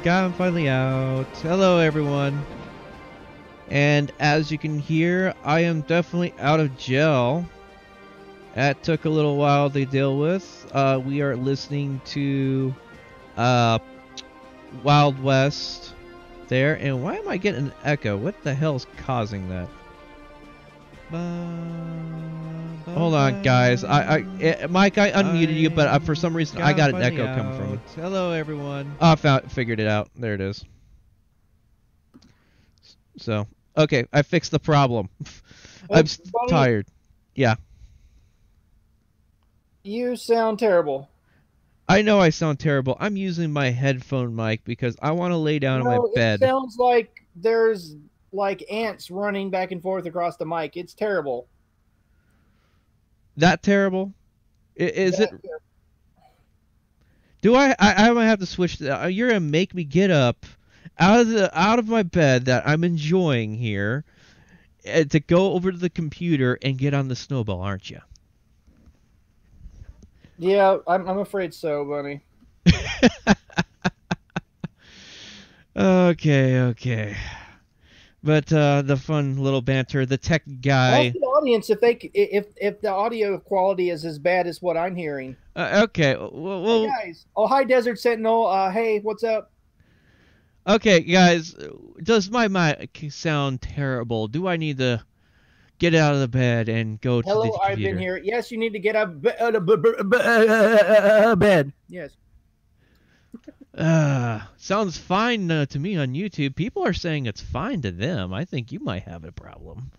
I'm finally out. Hello everyone. And as you can hear, I am definitely out of jail. That took a little while to deal with. We are listening to Wild West there. And why am I getting an echo? What the hell is causing that? Hold on, guys. Mike, I unmuted you, but for some reason I got an echo coming from it. Hello, everyone. Oh, figured it out. There it is. So, okay, I fixed the problem. I'm tired. Yeah. You sound terrible. I know I sound terrible. I'm using my headphone mic because I want to lay down in my bed. It sounds like there's like ants running back and forth across the mic. It's terrible. That terrible? Is it? Do I might have to switch. You're gonna make me get up out of my bed that I'm enjoying here to go over to the computer and get on the snowball, aren't you? Yeah, I'm afraid so, Bunny. Okay. But the fun little banter, the tech guy. Ask the audience if the audio quality is as bad as what I'm hearing. Okay, well, hey guys. Oh, hi, Desert Sentinel. Hey, what's up? Okay, guys, does my mic sound terrible? Do I need to get out of the bed and go to the computer? Hello, I've been here. Yes, you need to get out of bed. Yes. Sounds fine to me on YouTube. People are saying it's fine to them. I think you might have a problem.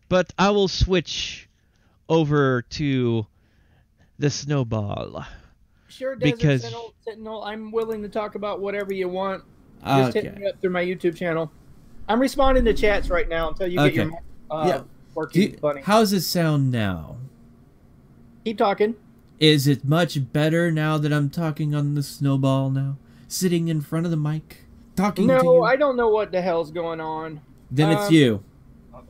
But I will switch over to the snowball. Sure, Desert Sentinel, I'm willing to talk about whatever you want. Just hit me up through my YouTube channel. I'm responding to chats right now until you get your working funny. How does it sound now? Keep talking. Is it much better now that I'm talking on the snowball now? Sitting in front of the mic? Talking to you? No, I don't know what the hell's going on. Then it's you.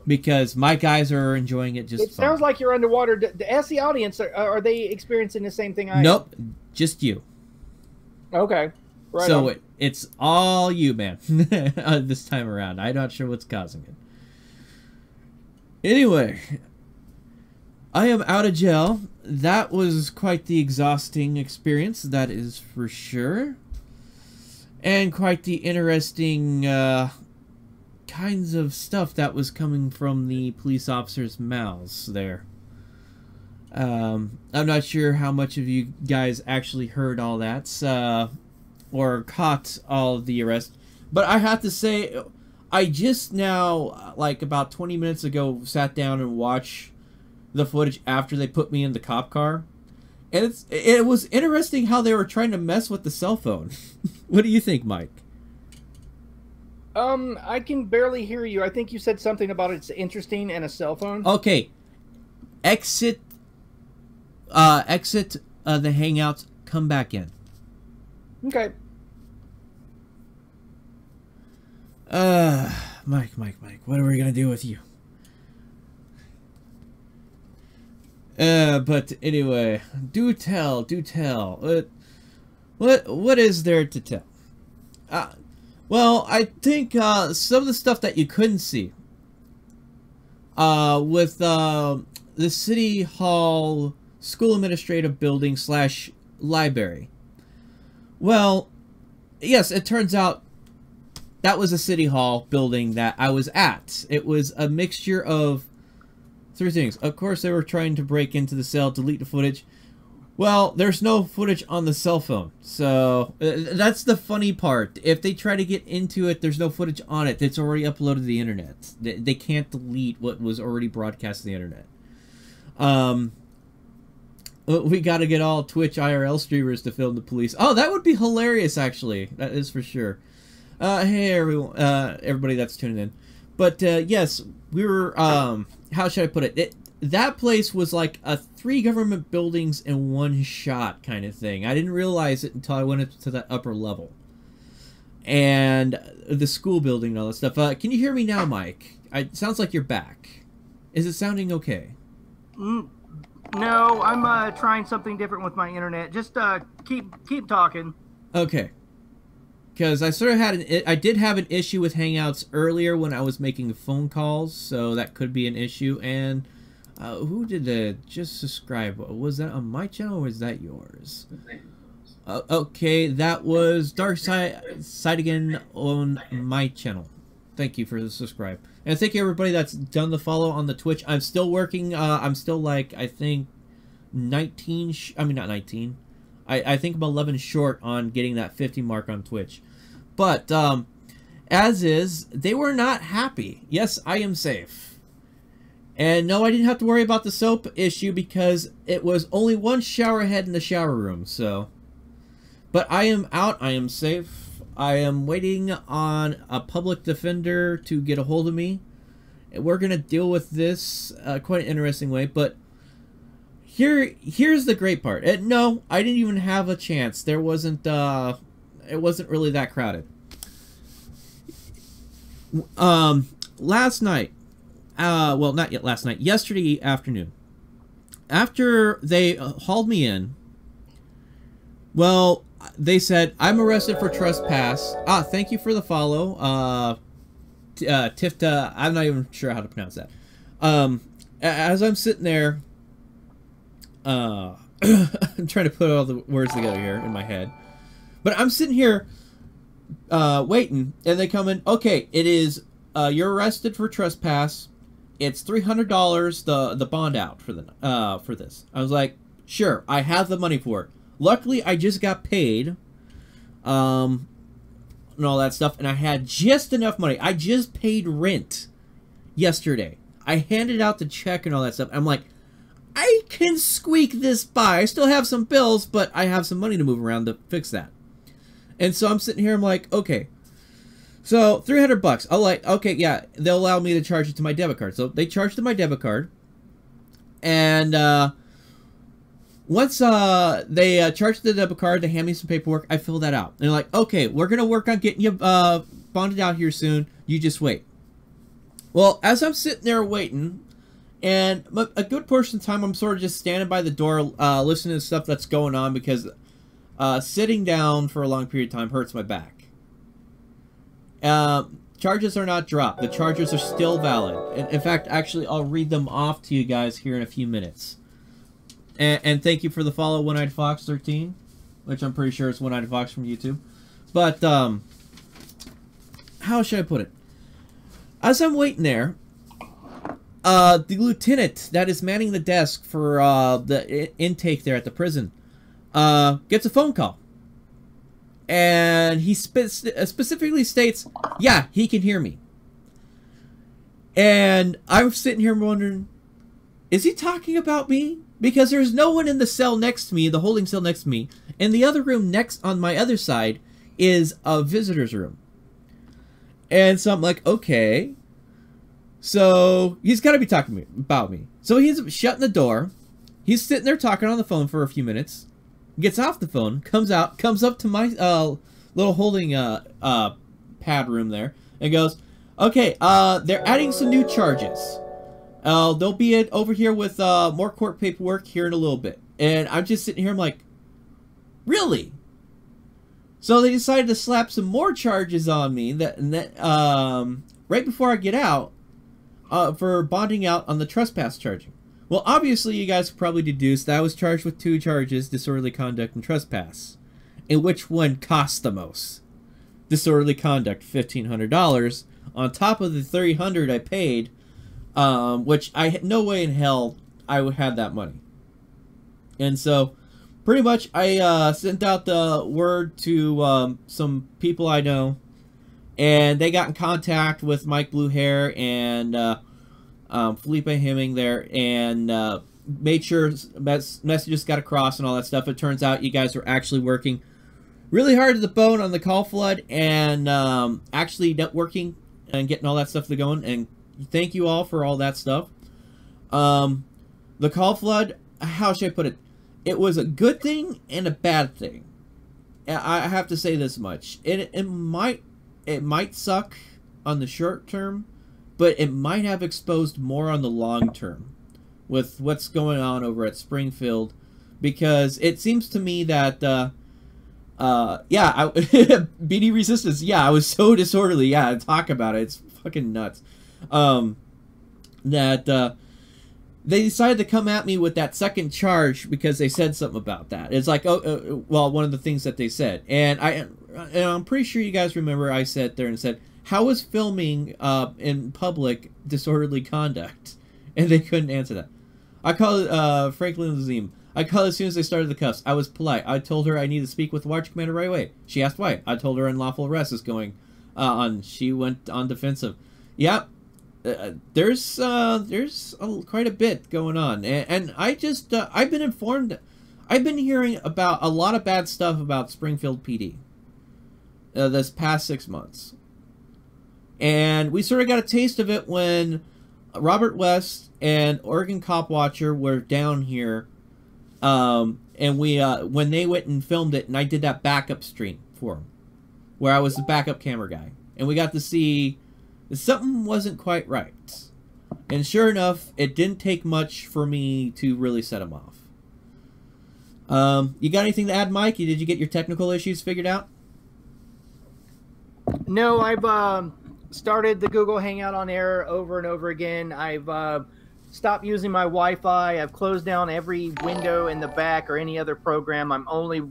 Because my guys are enjoying it just fine. It sounds like you're underwater. Ask the audience, are they experiencing the same thing I am? Nope, just you. Okay. Right so on. It's all you, man, this time around. I'm not sure what's causing it. Anyway, I am out of jail. That was quite the exhausting experience, that is for sure. And quite the interesting kinds of stuff that was coming from the police officers' mouths there. I'm not sure how much of you guys actually heard all that, or caught all of the arrest. But I have to say, I just now, like about 20 minutes ago, sat down and watched the footage after they put me in the cop car. And it was interesting how they were trying to mess with the cell phone. What do you think, Mike? I can barely hear you. I think you said something about it's interesting and a cell phone. Okay. Exit the Hangouts, come back in. Okay. Mike, what are we gonna do with you? But anyway, do tell. What is there to tell? Well, I think, some of the stuff that you couldn't see, with, the City Hall School Administrative Building / library. Well, yes, it turns out that was a City Hall building that I was at. It was a mixture of 3 things. Of course, they were trying to break into the cell, delete the footage. Well, there's no footage on the cell phone. So, that's the funny part. If they try to get into it, there's no footage on it. It's already uploaded to the internet. They can't delete what was already broadcast to the internet. We gotta get all Twitch IRL streamers to film the police. Oh, that would be hilarious, actually. That is for sure. Hey, everyone, everybody that's tuning in. But, yes, we were, how should I put it? That place was like a 3 government buildings in one shot kind of thing. I didn't realize it until I went up to that upper level. And the school building and all that stuff. Can you hear me now, Mike? It sounds like you're back. Is it sounding okay? No, I'm trying something different with my internet. Just keep talking. Okay. Because I sort of I did have an issue with Hangouts earlier when I was making phone calls, so that could be an issue. And who did just subscribe? Was that on my channel or was that yours? Okay, that was Dark Side again on my channel. Thank you for the subscribe. And thank you everybody that's done the follow on the Twitch. I'm still working, I'm still like, I think 19, I mean not 19. I think I'm 11 short on getting that 50 mark on Twitch. But, as is, they were not happy. Yes, I am safe. And no, I didn't have to worry about the soap issue because it was only 1 shower head in the shower room, so. But I am out, I am safe. I am waiting on a public defender to get a hold of me. We're going to deal with this quite an interesting way, but here's the great part. No, I didn't even have a chance. There wasn't, it wasn't really that crowded. Last night, well, not yet last night, yesterday afternoon, after they hauled me in, well, they said, I'm arrested for trespass. Thank you for the follow. Tifta, I'm not even sure how to pronounce that. As I'm sitting there, I'm trying to put all the words together here in my head. But I'm sitting here waiting, and they come in, okay, it is, you're arrested for trespass. It's $300, the bond out for this. I was like, sure, I have the money for it. Luckily, I just got paid, and all that stuff, and I had just enough money. I just paid rent yesterday. I handed out the check and all that stuff. I'm like, I can squeak this by. I still have some bills, but I have some money to move around to fix that. And so I'm sitting here, I'm like, okay. So, $300. I'll like, okay, yeah, they'll allow me to charge it to my debit card. So, they charged to my debit card. And, once, they, charged the debit card, they hand me some paperwork, I fill that out. And they're like, okay, we're gonna work on getting you, bonded out here soon. You just wait. Well, as I'm sitting there waiting, and a good portion of the time I'm sort of just standing by the door, listening to stuff that's going on because sitting down for a long period of time hurts my back. Charges are not dropped. The charges are still valid. In fact, actually, I'll read them off to you guys here in a few minutes. And thank you for the follow, One-Eyed Fox 13, which I'm pretty sure is One-Eyed Fox from YouTube. But, how should I put it? As I'm waiting there, the lieutenant that is manning the desk for the intake there at the prison gets a phone call. And he specifically states, yeah, he can hear me. And I'm sitting here wondering, is he talking about me? Because there's no one in the cell next to me, the holding cell next to me. And the other room next on my other side is a visitor's room. And so I'm like, okay. So he's got to be talking about me. So he's shutting the door. He's sitting there talking on the phone for a few minutes. Gets off the phone, comes up to my little holding pad room there, and goes, okay, they're adding some new charges. They'll be over here with more court paperwork here in a little bit. And I'm just sitting here, I'm like, really? So they decided to slap some more charges on me right before I get out for bonding out on the trespass charging. Well, obviously, you guys probably deduced that I was charged with 2 charges, disorderly conduct and trespass. And which one cost the most? Disorderly conduct, $1,500, on top of the $300 I paid, which I had no way in hell I would have that money. And so, pretty much, I sent out the word to some people I know, and they got in contact with Mike Bluehair and Felipe Hemming there, and made sure messages got across and all that stuff. It turns out you guys were actually working really hard to the bone on the call flood, and actually networking and getting all that stuff going, and thank you all for all that stuff. The call flood, how should I put it? It was a good thing and a bad thing. I have to say this much. It might suck on the short term, but it might have exposed more on the long term with what's going on over at Springfield, because it seems to me that BD Resistance, I was so disorderly, talk about it, it's fucking nuts, that they decided to come at me with that second charge because they said something about that. It's like, well, one of the things that they said, and I'm pretty sure you guys remember I sat there and said, how is filming in public disorderly conduct? And they couldn't answer that. I called Franklin Lazim. I called as soon as they started the cuffs. I was polite. I told her I need to speak with the watch commander right away. She asked why. I told her unlawful arrest is going on. She went on defensive. Yep. There's quite a bit going on, and I just I've been informed. I've been hearing about a lot of bad stuff about Springfield PD this past 6 months, and we sort of got a taste of it when Robert West and Oregon Cop Watcher were down here, and we when they went and filmed it, and I did that backup stream for them, where I was the backup camera guy, and we got to see something wasn't quite right. And sure enough, it didn't take much for me to really set him off. You got anything to add, Mike? Did you get your technical issues figured out? No, I've started the Google Hangout on air over and over again. I've stopped using my Wi-Fi. I've closed down every window in the back or any other program. I'm only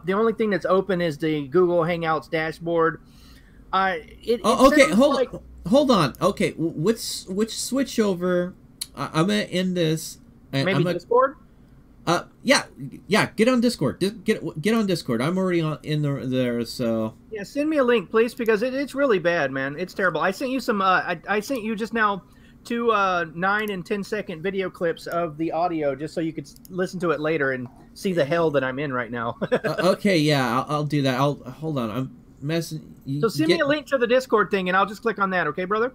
the only thing that's open is the Google Hangouts dashboard. Okay, hold on. Okay, which switch over? I'm gonna end this. Maybe Discord. Yeah. Get on Discord. Get on Discord. I'm already in there. So yeah, send me a link, please, because it's really bad, man. It's terrible. I sent you some. I sent you just now 2 9 and 10 second video clips of the audio, just so you could listen to it later and see the hell that I'm in right now. Okay, yeah, I'll do that. Hold on. I'm messing. So send me a link to the Discord thing, and I'll just click on that. Okay, brother?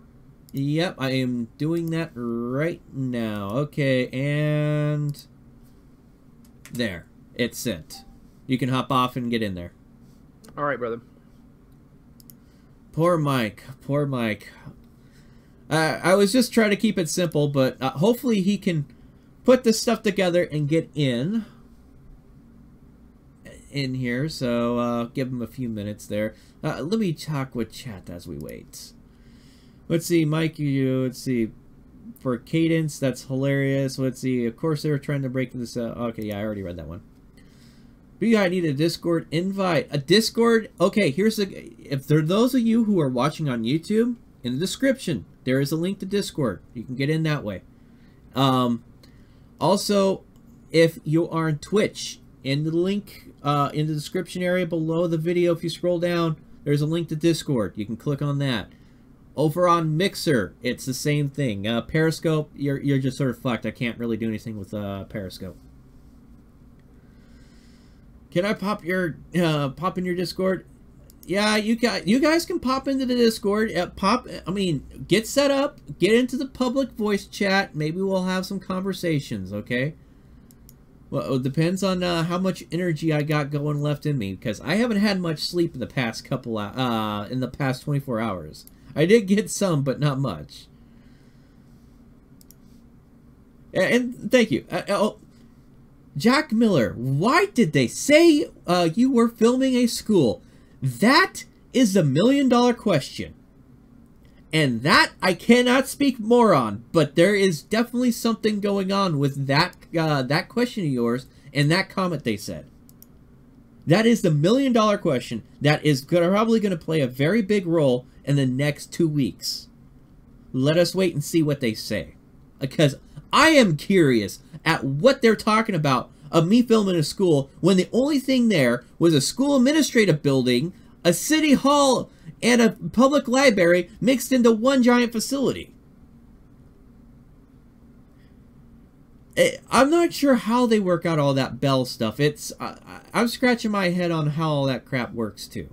Yep, I am doing that right now. Okay, and there, it's sent. You can hop off and get in there. All right, brother. Poor Mike. Poor Mike. I was just trying to keep it simple, but hopefully he can put this stuff together and get in here. So give him a few minutes there. Let me talk with chat as we wait. Let's see, Mike. Let's see. For Cadence, that's hilarious. Let's see. Of course, they were trying to break this out. Okay, yeah, I already read that one. But yeah, I need a Discord invite. A Discord. Okay, here's the. If there are those of you who are watching on YouTube, in the description there is a link to Discord. You can get in that way. Also, if you are on Twitch, in the link in the description area below the video, if you scroll down, there's a link to Discord. You can click on that. Over on Mixer, it's the same thing. Periscope, you're just sort of fucked. I can't really do anything with Periscope. Can I pop in your Discord? Yeah, you guys can pop into the Discord. Get set up, get into the public voice chat. Maybe we'll have some conversations, okay? Well, it depends on how much energy I got going left in me, because I haven't had much sleep in the past in the past 24 hours. I did get some, but not much. And thank you. Jack Miller, why did they say you were filming a school? That is the million-dollar question. And that I cannot speak more on, but there is definitely something going on with that that question of yours and that comment they said. That is the million-dollar question that is probably going to play a very big role in the next 2 weeks. Let us wait and see what they say. Because I am curious at what they're talking about of me filming a school when the only thing there was a school administrative building, a city hall, and a public library mixed into one giant facility. I'm not sure how they work out all that bell stuff. I'm scratching my head on how all that crap works too.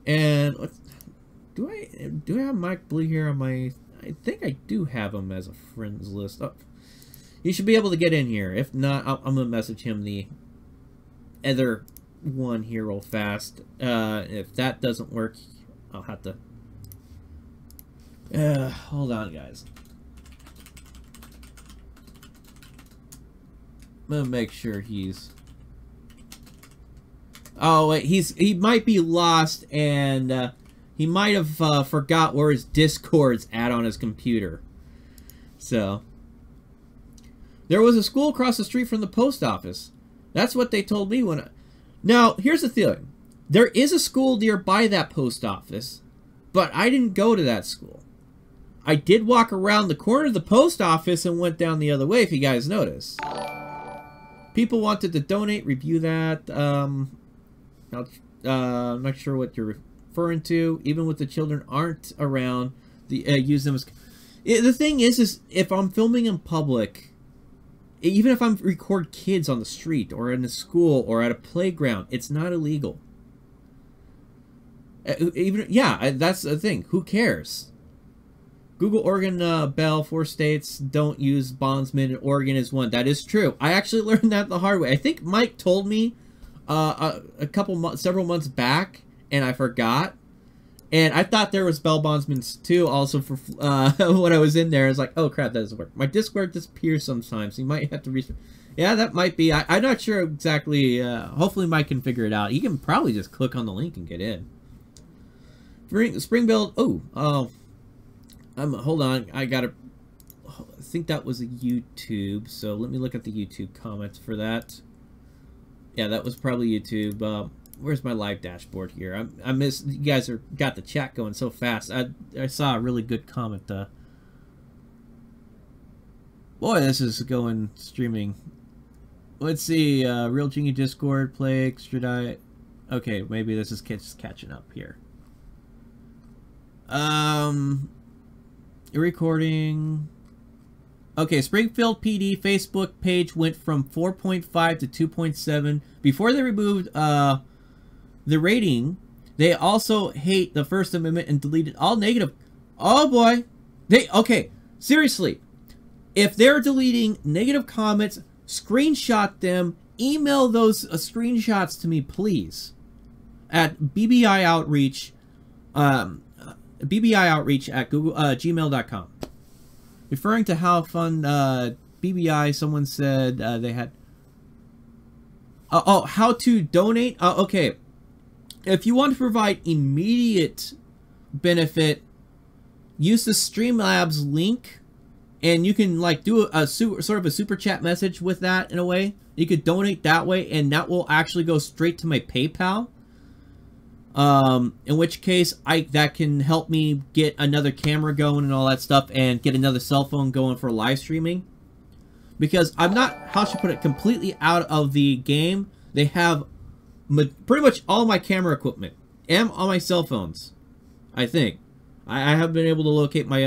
And do I have Mike Blue here on my? I think I do have him as a friends list. Oh, you should be able to get in here. If not, I'm gonna message him the other one here real fast. If that doesn't work, I'll have to hold on, guys. I'm gonna make sure he's wait, he might be lost, and he might have forgot where his Discord's at on his computer. So there was a school across the street from the post office. That's what they told me when Now, here's the thing. There is a school nearby that post office, but I didn't go to that school. I did walk around the corner of the post office and went down the other way, if you guys notice. People wanted to donate, review that. I'm not sure what you're referring to. Even with the children aren't around, use them as... The thing is if I'm filming in public... Even if I'm record kids on the street or in a school or at a playground, it's not illegal. That's the thing. Who cares? Google Oregon Bell, 4 states don't use bondsmen, and Oregon is one. That is true. I actually learned that the hard way. I think Mike told me several months back, and I forgot. And I thought there was bell bondsmen too, also for when I was in there. I was like, oh crap, that doesn't work. My Discord disappears sometimes. So you might have to Yeah, that might be. I'm not sure exactly. Hopefully Mike can figure it out. You can probably just click on the link and get in. Spring build. Hold on. I think that was a YouTube. So let me look at the YouTube comments for that. Yeah, that was probably YouTube. Where's my live dashboard here? I miss you guys got the chat going so fast. I saw a really good comment. Boy, this is going streaming. Let's see. Real Genie Discord play extra diet. Okay, maybe this is just catching up here. Recording. Okay, Springfield PD Facebook page went from 4.5 to 2.7 before they removed the rating. They also hate the First Amendment and deleted all negative. Oh boy. Okay, seriously. If they're deleting negative comments, screenshot them, email those screenshots to me, please. At BBI Outreach, at Google, gmail.com. Referring to how fun BBI, someone said they had... how to donate? Okay. If you want to provide immediate benefit, use the Streamlabs link, and you can like do a sort of a super chat message with that in a way. You could donate that way, and that will actually go straight to my PayPal. In which case, that can help me get another camera going and all that stuff, and get another cell phone going for live streaming. Because I'm not, how should I put it, completely out of the game. They have pretty much all my camera equipment and all my cell phones, I think. I have been able to locate my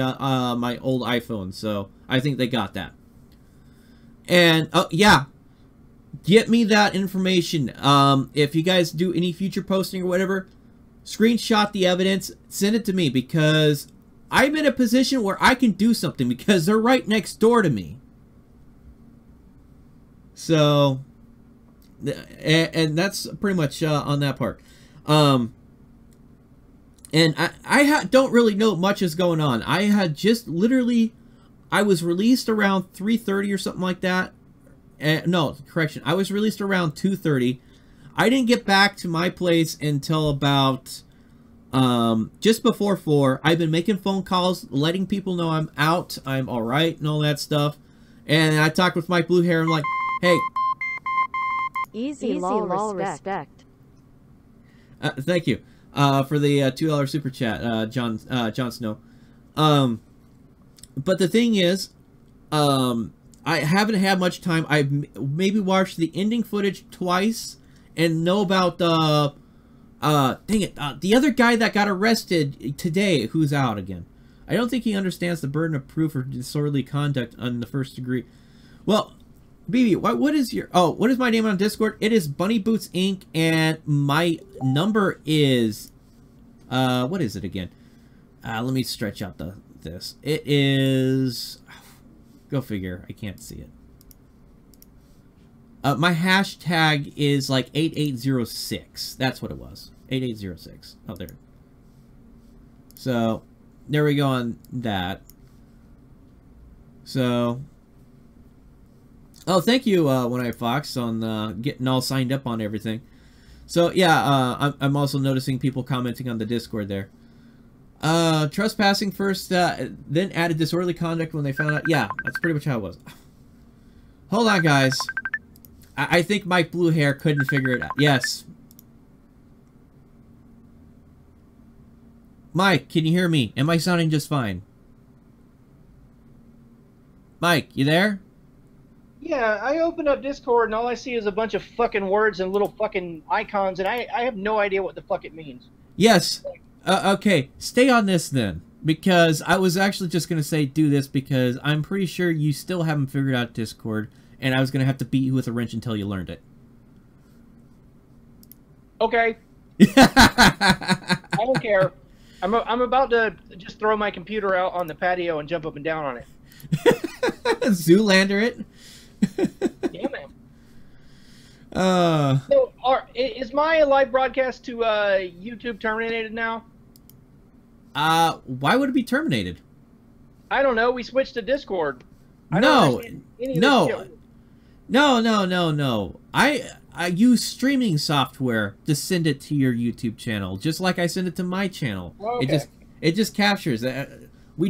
my old iPhone, so I think they got that. And yeah, get me that information. If you guys do any future posting or whatever, screenshot the evidence, send it to me, because I'm in a position where I can do something because they're right next door to me. So, and that's pretty much on that part. And I don't really know much is going on. I had just literally, I was released around 3:30 or something like that. No, correction. I was released around 2:30. I didn't get back to my place until about just before 4. I've been making phone calls, letting people know I'm out, I'm all right, and all that stuff. And I talked with Mike Blue Hair. I'm like, hey. Easy lol respect. Thank you for the $2 super chat, John Snow. But the thing is, I haven't had much time. I've maybe watched the ending footage twice and know about the the other guy that got arrested today, who's out again. I don't think he understands the burden of proof or disorderly conduct on the first degree. Well, BB, what is your... Oh, what is my name on Discord? It is Bunny Boots Inc. And my number is... what is it again? Let me stretch out this. It is... Go figure. I can't see it. My hashtag is like 8806. That's what it was. 8806. Oh, there. So, there we go on that. So... Oh, thank you, One Eye Fox, on getting all signed up on everything. So, yeah, I'm also noticing people commenting on the Discord there. Trespassing first, then added disorderly conduct when they found out. Yeah, that's pretty much how it was. Hold on, guys. I think Mike Blue Hair couldn't figure it out. Yes. Mike, can you hear me? Am I sounding just fine? Mike, you there? Yeah, I open up Discord and all I see is a bunch of fucking words and little fucking icons, and I have no idea what the fuck it means. Yes. Okay, stay on this then. Because I was actually just going to say do this because I'm pretty sure you still haven't figured out Discord, and I was going to have to beat you with a wrench until you learned it. Okay. I don't care. I'm about to just throw my computer out on the patio and jump up and down on it. Zoolander it? Yeah, man. So, is my live broadcast to YouTube terminated now? Why would it be terminated? I don't know. We switched to Discord. No. I use streaming software to send it to your YouTube channel, just like I send it to my channel. Okay. It just captures. We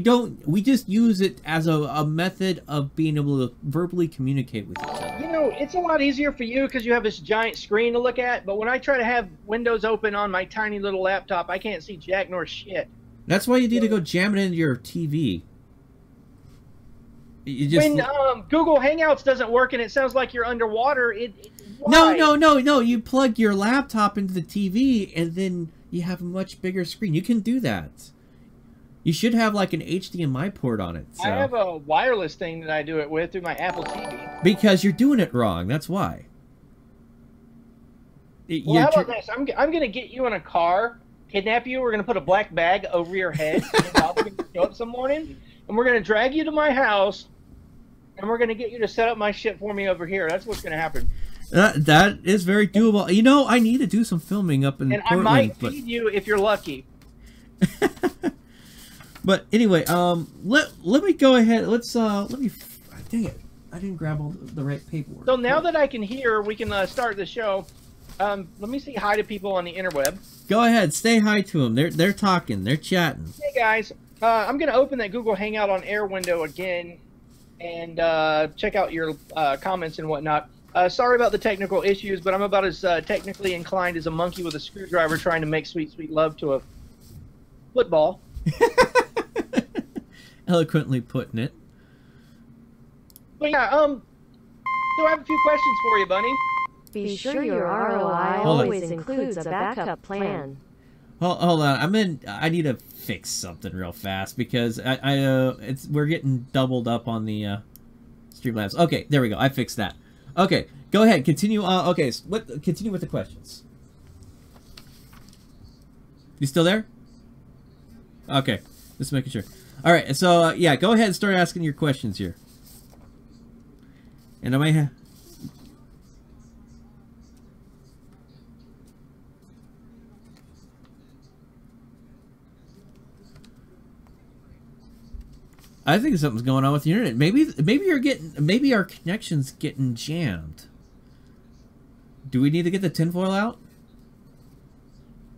just use it as a method of being able to verbally communicate with each other. You know, it's a lot easier for you because you have this giant screen to look at, but when I try to have Windows open on my tiny little laptop, I can't see jack nor shit. That's why you need to go jam it into your TV. When Google Hangouts doesn't work and it sounds like you're underwater, why? No. You plug your laptop into the TV and then you have a much bigger screen. You can do that. You should have like an HDMI port on it. So. I have a wireless thing that I do it with through my Apple TV. Because you're doing it wrong. That's why. Well, how about this? I'm going to get you in a car, kidnap you. We're going to put a black bag over your head. And Bob's going to show up some morning. And we're going to drag you to my house. And we're going to get you to set up my shit for me over here. That's what's going to happen. That is very doable. You know, I need to do some filming up in Portland. And I might feed you if you're lucky. But anyway, let me go ahead. Let me. Dang it! I didn't grab all the right paperwork. So now that I can hear, we can start the show. Let me say hi to people on the interweb. Go ahead, say hi to them. They're talking. They're chatting. Hey guys, I'm gonna open that Google Hangout on Air window again, and check out your comments and whatnot. Sorry about the technical issues, but I'm about as technically inclined as a monkey with a screwdriver trying to make sweet, sweet love to a football. Eloquently putting it. But yeah, so I have a few questions for you, Bunny. Be sure your ROI always includes a backup plan. Hold on, I need to fix something real fast because we're getting doubled up on the Streamlabs. Okay, there we go. I fixed that. Okay, go ahead. Continue. Okay, so continue with the questions. You still there? Okay, just making sure. All right, so yeah, go ahead and start asking your questions here. And I might have. I think something's going on with the internet. Maybe our connection's getting jammed. Do we need to get the tinfoil out?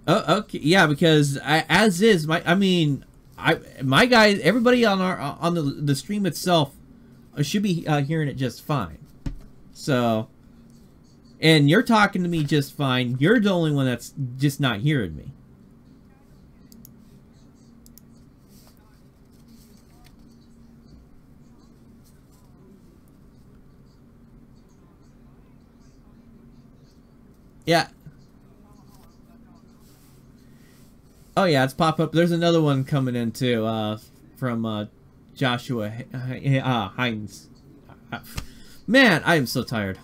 Oh, okay, yeah, because my guys, everybody on the stream itself should be hearing it just fine. So, and you're talking to me just fine. You're the only one that's just not hearing me. Yeah. Oh yeah, it's pop up. There's another one coming in too, from Joshua Hines. Man, I am so tired.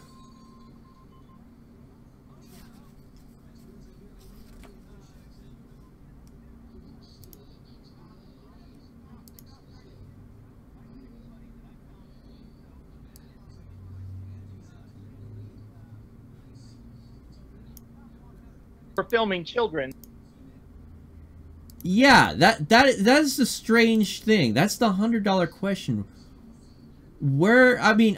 For filming children. Yeah, that is the strange thing. That's the $100 question. Where, I mean,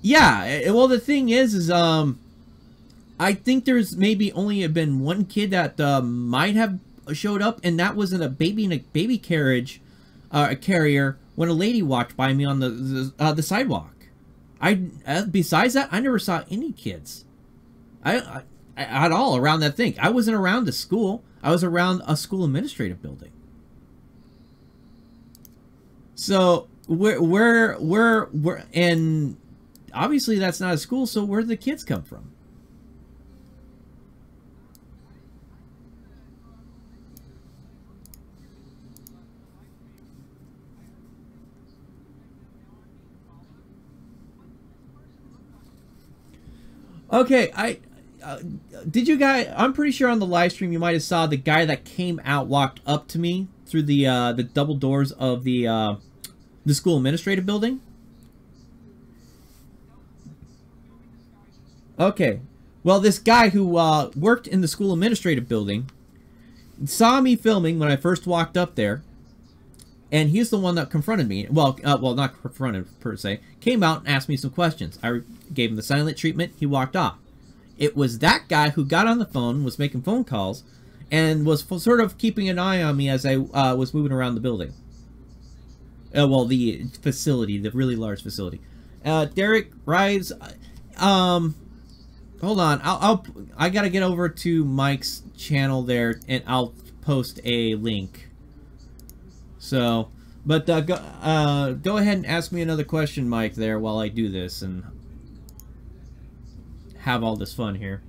yeah. Well, the thing is I think there's maybe only been one kid that might have showed up, and that was in a baby carriage, a carrier, when a lady walked by me on the sidewalk. Besides that, I never saw any kids. I at all around that thing. I wasn't around the school. I was around a school administrative building. So where and obviously that's not a school. So where did the kids come from? Okay, did you guys? I'm pretty sure on the live stream you might have saw the guy that came out, walked up to me through the double doors of the school administrative building. Okay, well, this guy who worked in the school administrative building saw me filming when I first walked up there, and he's the one that confronted me. Well, not confronted per se. Came out and asked me some questions. I gave him the silent treatment. He walked off. It was that guy who got on the phone, was making phone calls, and was sort of keeping an eye on me as I was moving around the building. Well, the facility, the really large facility. Derek Rives, hold on. I gotta get over to Mike's channel there, and I'll post a link. So, but go ahead and ask me another question, Mike, there while I do this and have all this fun here.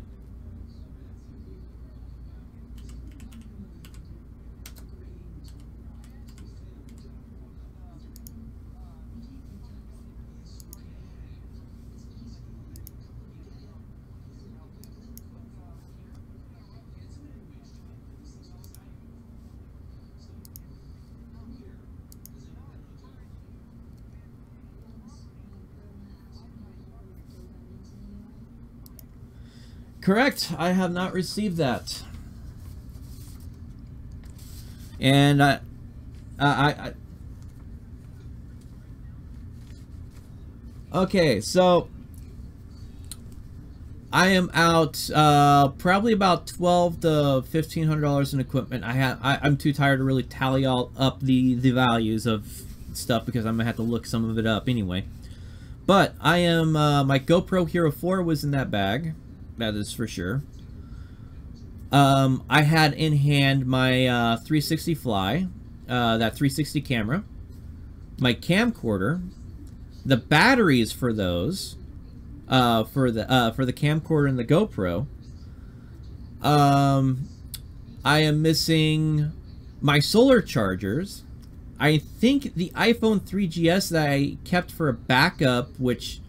Correct. I have not received that. And okay, so I am out probably about $1,200 to $1,500 in equipment. I'm too tired to really tally all up the values of stuff because I'm gonna have to look some of it up anyway. But I am my GoPro Hero 4 was in that bag. That is for sure. I had in hand my 360 Fly, that 360 camera, my camcorder, the batteries for those, for the camcorder and the GoPro. I am missing my solar chargers. I think the iPhone 3GS that I kept for a backup, which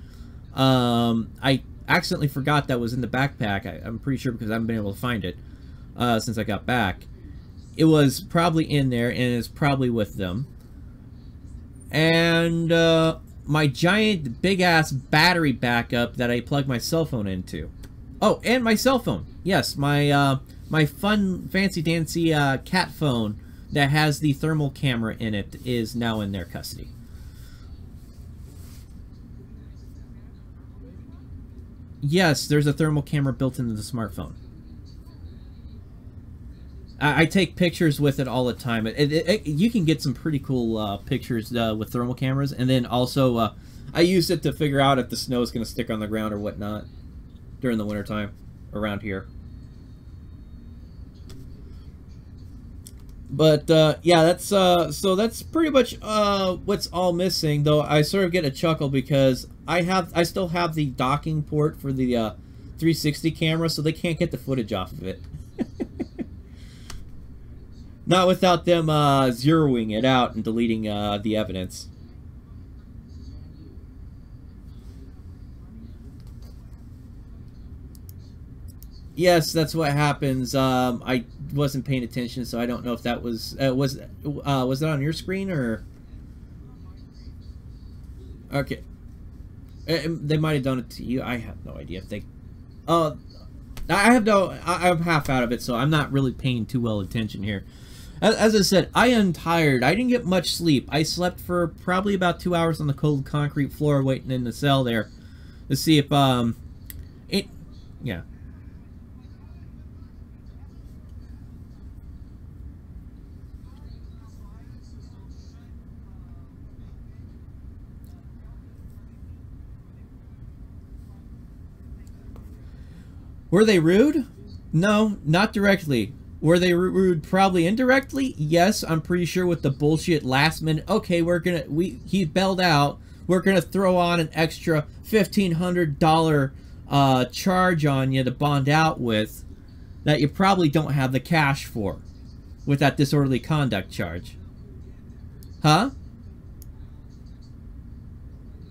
I accidentally forgot that was in the backpack. I'm pretty sure because I haven't been able to find it since I got back. It was probably in there and it's probably with them. And my giant big ass battery backup that I plug my cell phone into. Oh, and my cell phone. Yes, my my fun fancy dancy cat phone that has the thermal camera in it is now in their custody. Yes, there's a thermal camera built into the smartphone. I take pictures with it all the time. You can get some pretty cool pictures with thermal cameras, and then also I use it to figure out if the snow is going to stick on the ground or whatnot during the wintertime around here. But yeah, that's so that's pretty much what's all missing. Though I sort of get a chuckle because I still have the docking port for the 360 camera, so they can't get the footage off of it. Not without them zeroing it out and deleting the evidence. Yes, that's what happens. I wasn't paying attention, so I don't know if that was it on your screen or? Okay, they might have done it to you. I have no idea if they. I'm half out of it, so I'm not really paying too well attention here. As I said, I am tired. I didn't get much sleep. I slept for probably about 2 hours on the cold concrete floor waiting in the cell there to see if yeah. Were they rude? No, not directly. Were they rude probably indirectly? Yes, I'm pretty sure with the bullshit last minute, okay, he bailed out, we're gonna throw on an extra $1,500 charge on you to bond out with that you probably don't have the cash for with that disorderly conduct charge. Huh?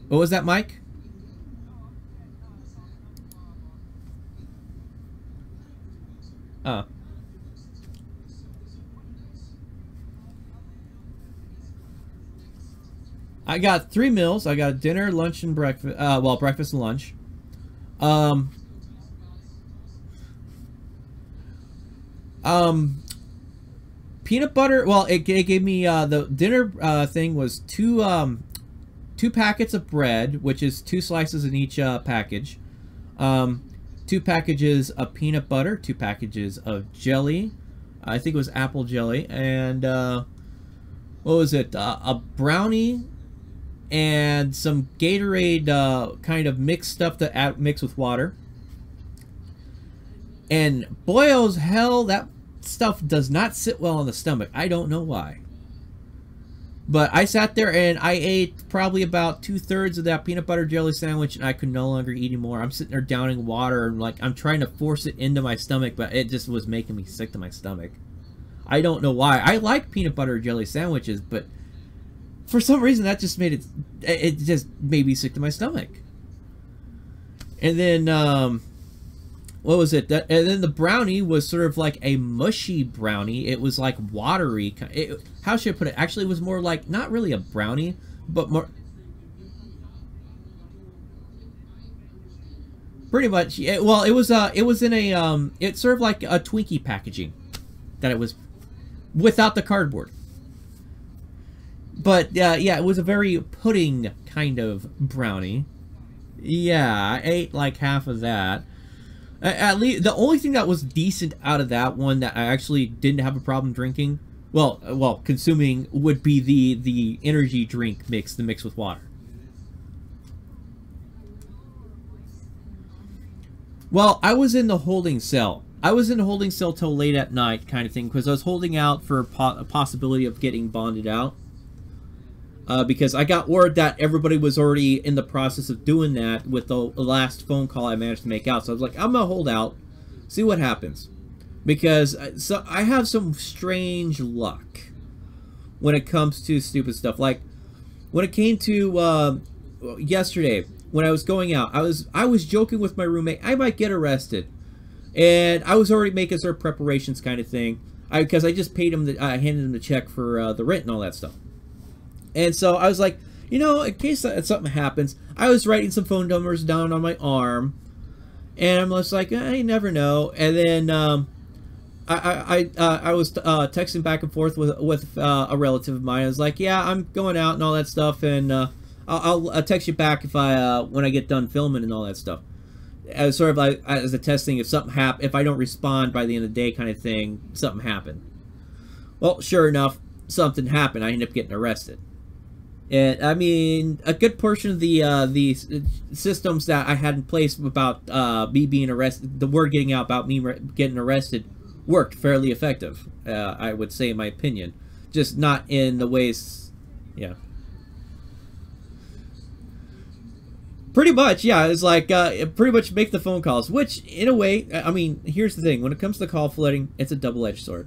What was that, Mike? Oh. I got 3 meals. I got dinner, lunch, and breakfast. Well, breakfast and lunch. Peanut butter. Well, it gave me the dinner thing was two packets of bread, which is 2 slices in each package. 2 packages of peanut butter, 2 packages of jelly. I think it was apple jelly, and what was it? A brownie and some Gatorade kind of mixed stuff to mix with water. And boy, oh hell, that stuff does not sit well on the stomach. I don't know why. But I sat there and I ate probably about 2/3 of that peanut butter jelly sandwich, and I could no longer eat anymore. I'm sitting there downing water and like I'm trying to force it into my stomach, but it just was making me sick to my stomach. I don't know why. I like peanut butter jelly sandwiches, but for some reason that just made it just made me sick to my stomach. And then what was it? And then the brownie was sort of like a mushy brownie. It was like watery. How should I put it? Actually, it was more like not really a brownie, but more. Pretty much. Well, it was in a it's sort of like a Twinkie packaging, that it was without the cardboard. But yeah, it was a very pudding kind of brownie. Yeah, I ate like half of that. At least the only thing that was decent out of that one that I actually didn't have a problem drinking, well, consuming, would be the energy drink mix, the mix with water. Well, I was in the holding cell. I was in the holding cell till late at night, kind of thing, because I was holding out for a possibility of getting bonded out. Because I got word that everybody was already in the process of doing that with the last phone call I managed to make out. So I was like, I'm going to hold out, see what happens. Because so I have some strange luck when it comes to stupid stuff. Like, when it came to yesterday, when I was going out, I was joking with my roommate, I might get arrested. And I was already making sort of preparations kind of thing. Because I just paid him, I handed him the check for the rent and all that stuff. And so I was like, you know, in case something happens, I was writing some phone numbers down on my arm. And I'm just like, I never know. And then I was texting back and forth with a relative of mine. I was like, yeah, I'm going out and all that stuff, and I'll text you back if when I get done filming and all that stuff. As sort of like as a testing, if something if I don't respond by the end of the day, kind of thing, something happened. Well, sure enough, something happened. I ended up getting arrested. And I mean, a good portion of the systems that I had in place about me being arrested, the word getting out about me getting arrested, worked fairly effective. I would say, in my opinion, just not in the ways, yeah. Pretty much, yeah. It's like pretty much make the phone calls, which in a way, I mean, here's the thing: when it comes to call flooding, it's a double-edged sword.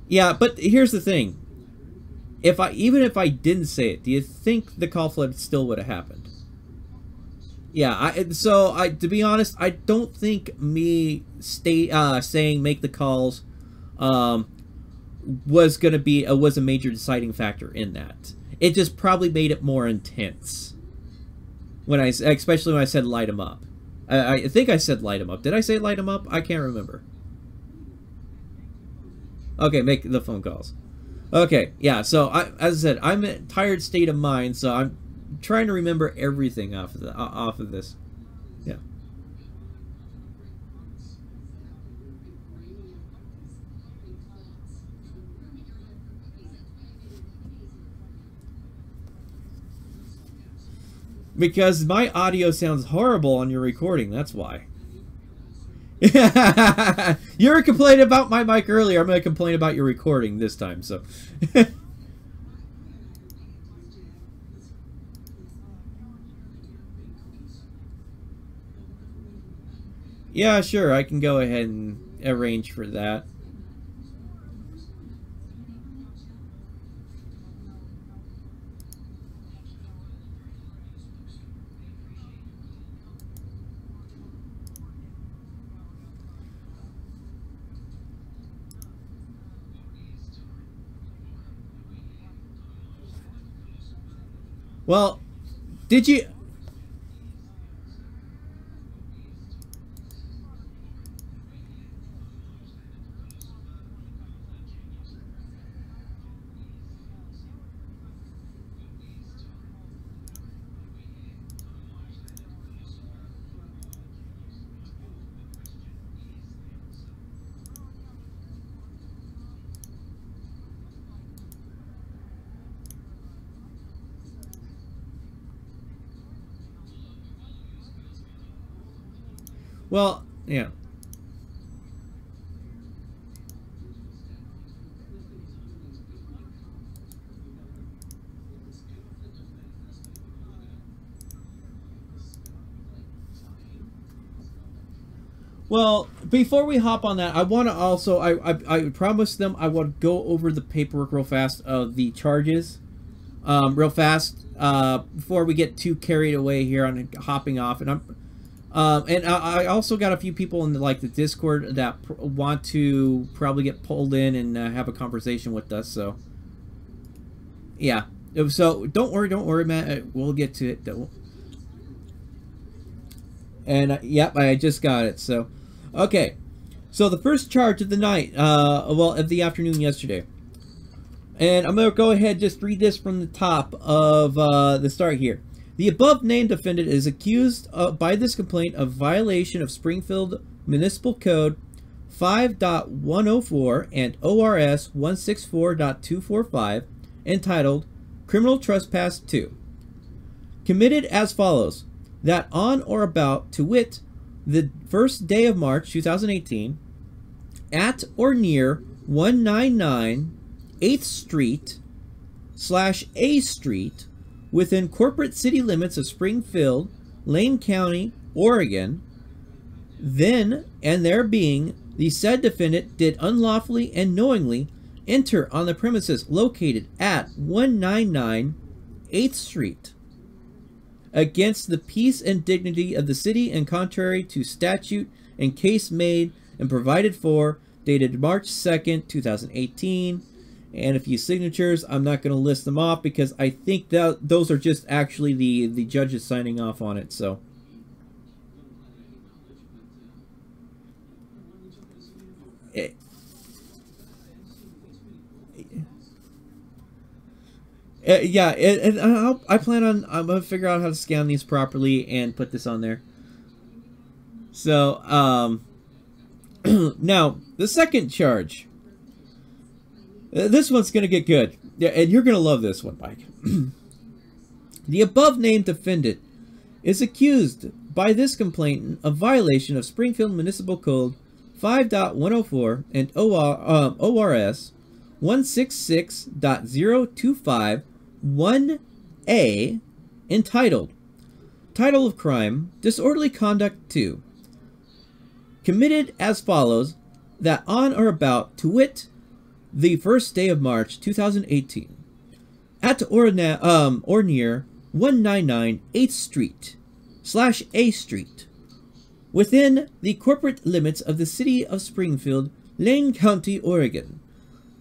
Yeah, but here's the thing: even if I didn't say it, do you think the call flood still would have happened? Yeah, to be honest, I don't think me saying make the calls was a major deciding factor in that. It just probably made it more intense especially when I said light them up. I think I said light them up. Did I say light them up? I can't remember. Okay, make the phone calls. Okay, yeah. So as I said, I'm in a tired state of mind, so I'm trying to remember everything off of this. Yeah. Because my audio sounds horrible on your recording, that's why. You were complaining about my mic earlier. I'm going to complain about your recording this time, so. Yeah, sure, I can go ahead and arrange for that. Well, did you... Well, yeah. Well, before we hop on that, I want to also, I promised them I would go over the paperwork real fast of the charges, real fast, before we get too carried away here on hopping off. And I also got a few people in the Discord that want to probably get pulled in and have a conversation with us. So, yeah. So don't worry, Matt. We'll get to it. And yep, I just got it. So, okay. So the first charge of the night, well, of the afternoon yesterday. And I'm gonna go ahead and just read this from the top of the start here. The above-named defendant is accused by this complaint of violation of Springfield Municipal Code 5.104 and ORS 164.245, entitled Criminal Trespass 2. Committed as follows: that on or about, to wit, the first day of March 2018, at or near 199 8th Street / A Street, within corporate city limits of Springfield, Lane County, Oregon, then and there being, the said defendant did unlawfully and knowingly enter on the premises located at 199 8th Street, against the peace and dignity of the city and contrary to statute and case made and provided for, dated March 2nd, 2018, and a few signatures. I'm not going to list them off because I think that those are just actually the judges signing off on it. So. Yeah, and I plan on, I'm going to figure out how to scan these properly and put this on there. So, now, the second charge. This one's going to get good. Yeah, and you're going to love this one, Mike. The above-named defendant is accused by this complainant of violation of Springfield Municipal Code 5.104 and ORS 166.025 entitled Title of Crime Disorderly Conduct 2, committed as follows: that on or about, to wit, the first day of March 2018, at or near 199 8th Street / A Street, within the corporate limits of the city of Springfield, Lane County, Oregon,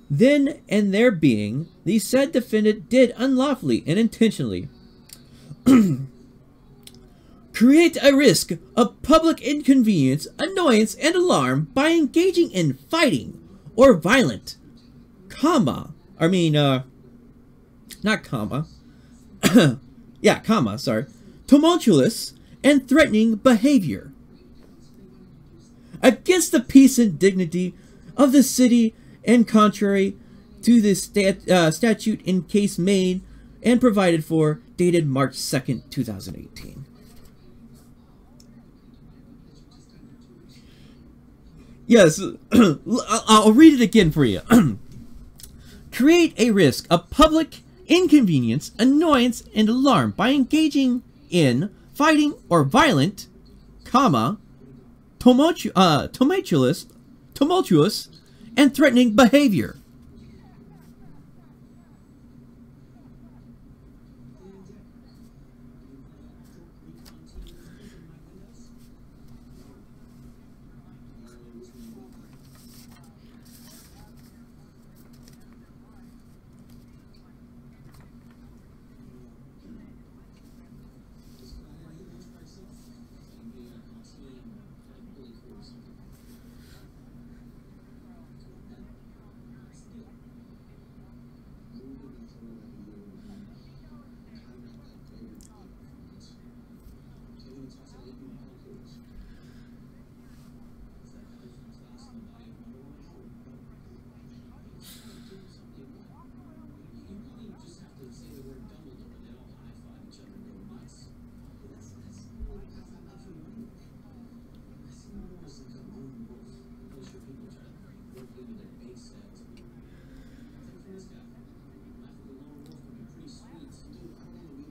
then and there being, the said defendant did unlawfully and intentionally create a risk of public inconvenience, annoyance, and alarm by engaging in fighting or violent, not comma, yeah, comma, sorry, tumultuous and threatening behavior against the peace and dignity of the city, and contrary to the statute in case made and provided for, dated March 2nd, 2018. Yes, I'll read it again for you. Create a risk of public inconvenience, annoyance, and alarm by engaging in fighting or violent, comma, tumultuous, and threatening behavior.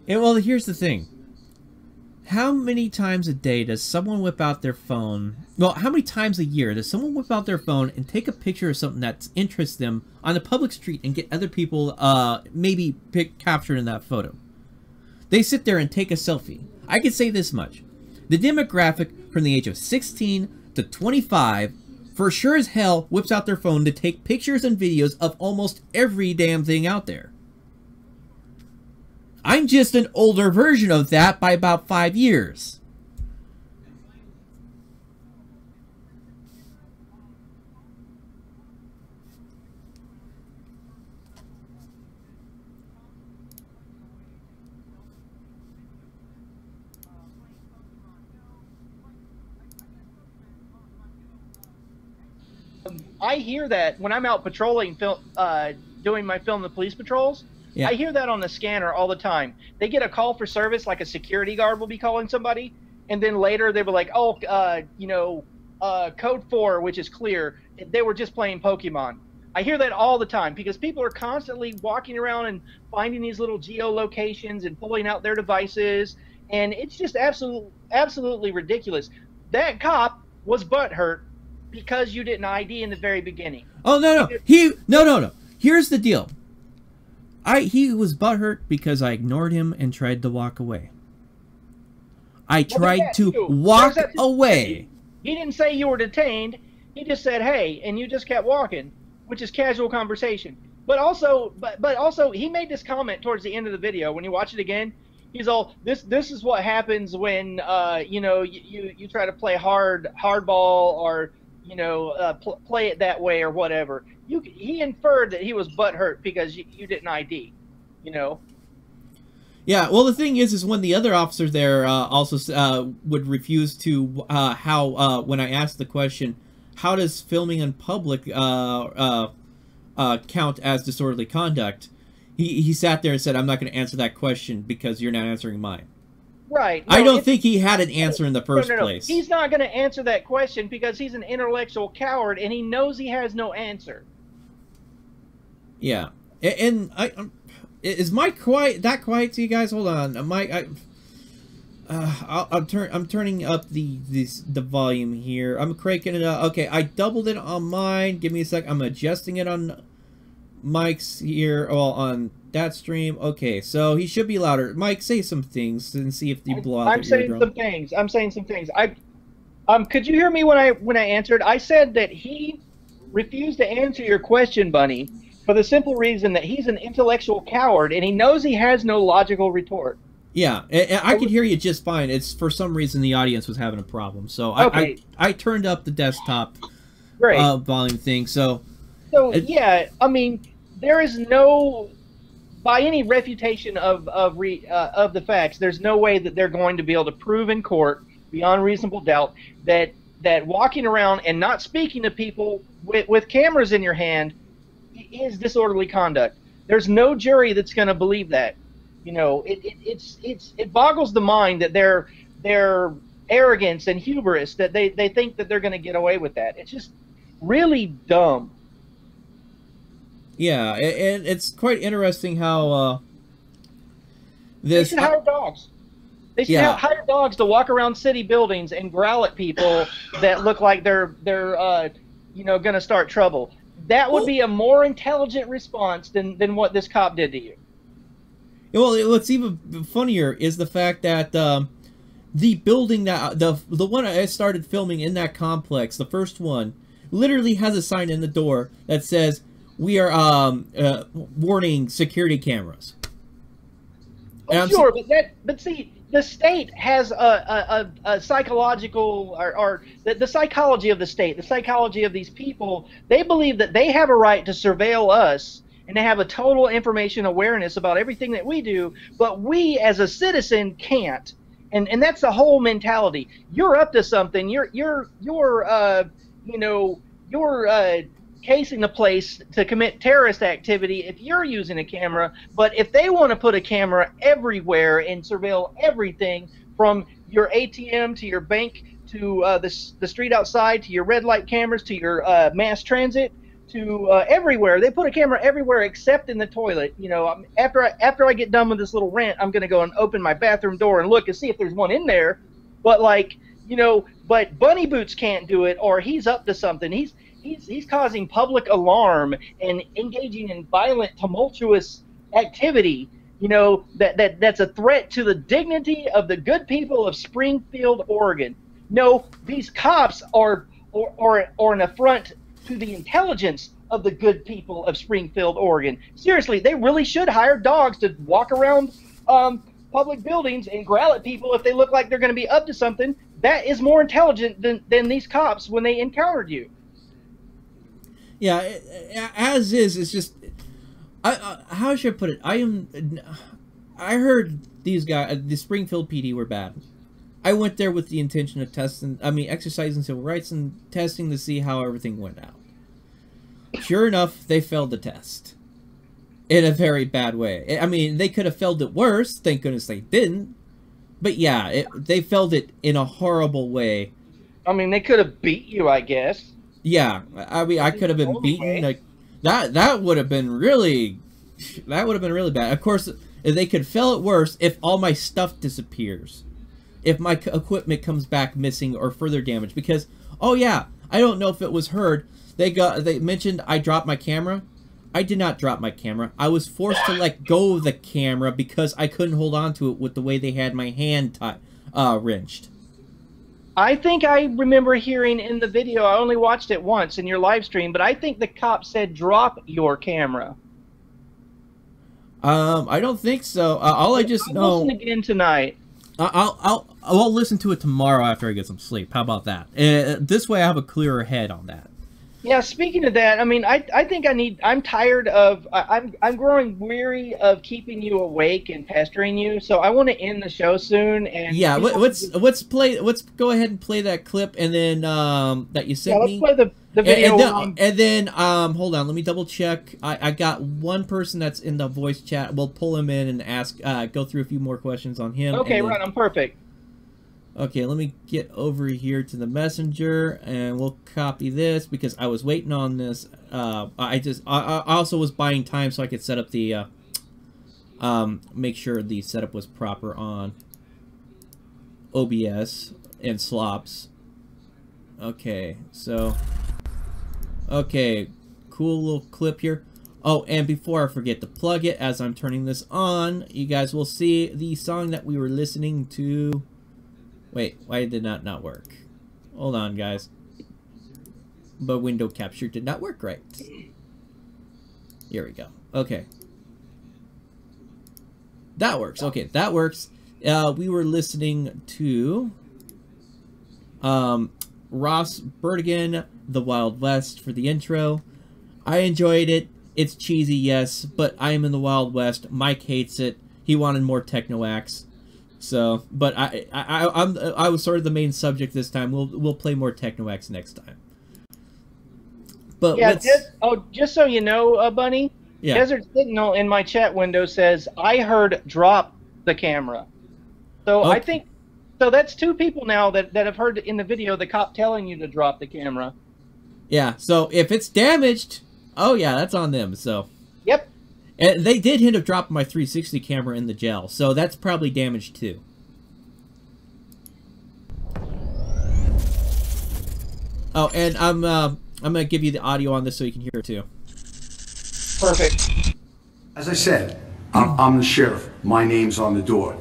And well, here's the thing. How many times a day does someone whip out their phone? Well, how many times a year does someone whip out their phone and take a picture of something that interests them on a public street and get other people maybe captured in that photo? They sit there and take a selfie. I can say this much. The demographic from the age of 16 to 25 for sure as hell whips out their phone to take pictures and videos of almost every damn thing out there. I'm just an older version of that by about 5 years. I hear that when I'm out patrolling, doing my film, the police patrols. Yeah. I hear that on the scanner all the time. They get a call for service, like a security guard will be calling somebody, and then later they were like, oh, code 4, which is clear. They were just playing Pokemon. I hear that all the time because people are constantly walking around and finding these little geolocations and pulling out their devices, and it's just absolutely ridiculous. That cop was butthurt because you didn't ID in the very beginning. Oh, no. No. Here's the deal. He was butthurt because I ignored him and tried to walk away. I tried to walk away. He didn't say you were detained. He just said, hey, and you just kept walking, which is casual conversation. But also, he made this comment towards the end of the video. When you watch it again, he's all, this is what happens when you try to play hardball, or play it that way or whatever. He inferred that he was butthurt because you didn't ID, Yeah, well, the thing is when the other officer there also would refuse to when I asked the question, how does filming in public count as disorderly conduct? He sat there and said, I'm not going to answer that question because you're not answering mine. Right. No, I don't think he had an answer in the first no. place. He's not going to answer that question because he's an intellectual coward and he knows he has no answer. Yeah. And is Mike that quiet to you guys? Hold on. Mike, I'm turning up the volume here. I'm cranking it up. Okay, I doubled it on mine. Give me a sec. I'm adjusting it on Mike's here. Well, on that stream. Okay, so he should be louder. Mike, say some things and see if you blow out I'm saying some things. Could you hear me when I answered? I said that he refused to answer your question, Bunny, for the simple reason that he's an intellectual coward and he knows he has no logical retort. Yeah, I could hear you just fine. It's for some reason the audience was having a problem, so okay. I turned up the desktop volume thing. So yeah, I mean, there is no, by any refutation of the facts, there's no way that they're going to be able to prove in court beyond reasonable doubt that walking around and not speaking to people with cameras in your hand is disorderly conduct. There's no jury that's going to believe that. It boggles the mind that their arrogance and hubris that they think that they're going to get away with that. It's just really dumb. Yeah, and it's quite interesting how this. They should hire dogs. They should hire dogs to walk around city buildings and growl at people that look like they're going to start trouble. That would be a more intelligent response than what this cop did to you. Well, what's even funnier is the fact that the building that the one I started filming in that complex, the first one, literally has a sign in the door that says, "We are warning security cameras." Oh, sure, but see, the state has a psychological or the psychology of the state, the psychology of these people. They believe that they have a right to surveil us. And they have a total information awareness about everything that we do, but we as a citizen can't. And that's the whole mentality. You're up to something. You're casing the place to commit terrorist activity if you're using a camera. But if they want to put a camera everywhere and surveil everything from your ATM to your bank to the street outside to your red light cameras to your mass transit, to everywhere. They put a camera everywhere except in the toilet. After I get done with this little rant, I'm going to go and open my bathroom door and look and see if there's one in there. But but Bunny Boots can't do it, or he's up to something. He's causing public alarm and engaging in violent, tumultuous activity. That's a threat to the dignity of the good people of Springfield, Oregon. No, these cops are an affront to the intelligence of the good people of Springfield, Oregon. Seriously, they really should hire dogs to walk around public buildings and growl at people if they look like they're going to be up to something. That is more intelligent than these cops when they encountered you. Yeah, it's just, how should I put it? I heard these guys, the Springfield PD were bad. I went there with the intention of exercising civil rights and testing to see how everything went out. Sure enough, they failed the test. In a very bad way. I mean, they could have failed it worse. Thank goodness they didn't. But yeah, they failed it in a horrible way. I mean, they could have beat you, I guess. Yeah, I mean, I could have been beaten. Like, that would have been really... That would have been really bad. Of course, they could fail it worse if all my stuff disappears. If my equipment comes back missing or further damaged. Because, oh yeah, I don't know if it was heard. They mentioned I dropped my camera. I did not drop my camera. I was forced to let go of the camera because I couldn't hold on to it with the way they had my hand wrenched. I think I remember hearing in the video, I only watched it once in your live stream, but I think the cop said drop your camera. I don't think so. All I just know. Listen again tonight. I'll listen to it tomorrow after I get some sleep. How about that? This way I have a clearer head on that. Yeah, speaking of that, I mean, I think I'm tired of, I'm growing weary of keeping you awake and pestering you, so I want to end the show soon. And yeah, let's go ahead and play that clip, and then that you sent me. Let's play the video. And then hold on, let me double check. I got one person that's in the voice chat. We'll pull him in and ask, go through a few more questions on him. Okay, right, I'm perfect. Okay, let me get over here to the messenger, and we'll copy this because I was waiting on this. I also was buying time so I could set up the make sure the setup was proper on OBS and slops. Okay, so okay, cool little clip here. Oh, and before I forget to plug it, as I'm turning this on, you guys will see the song that we were listening to. Wait, why did that not work? Hold on, guys. But window capture did not work right. Here we go. Okay. That works. Okay, that works. We were listening to Ross Bertigan, The Wild West, for the intro. I enjoyed it. It's cheesy, yes, but I am in the Wild West. Mike hates it. He wanted more techno acts. So, but I was sort of the main subject this time. We'll play more Techno X next time. But yeah, just so you know, Bunny, yeah. Desert Signal in my chat window says I heard drop the camera. So okay. I think so. That's two people now that have heard in the video the cop telling you to drop the camera. Yeah. So if it's damaged, oh yeah, that's on them. So. Yep. And they did hint of dropping my 360 camera in the gel, so that's probably damaged too. Oh, and I'm gonna give you the audio on this so you can hear it too. Perfect. As I said, I'm the sheriff. My name's on the door.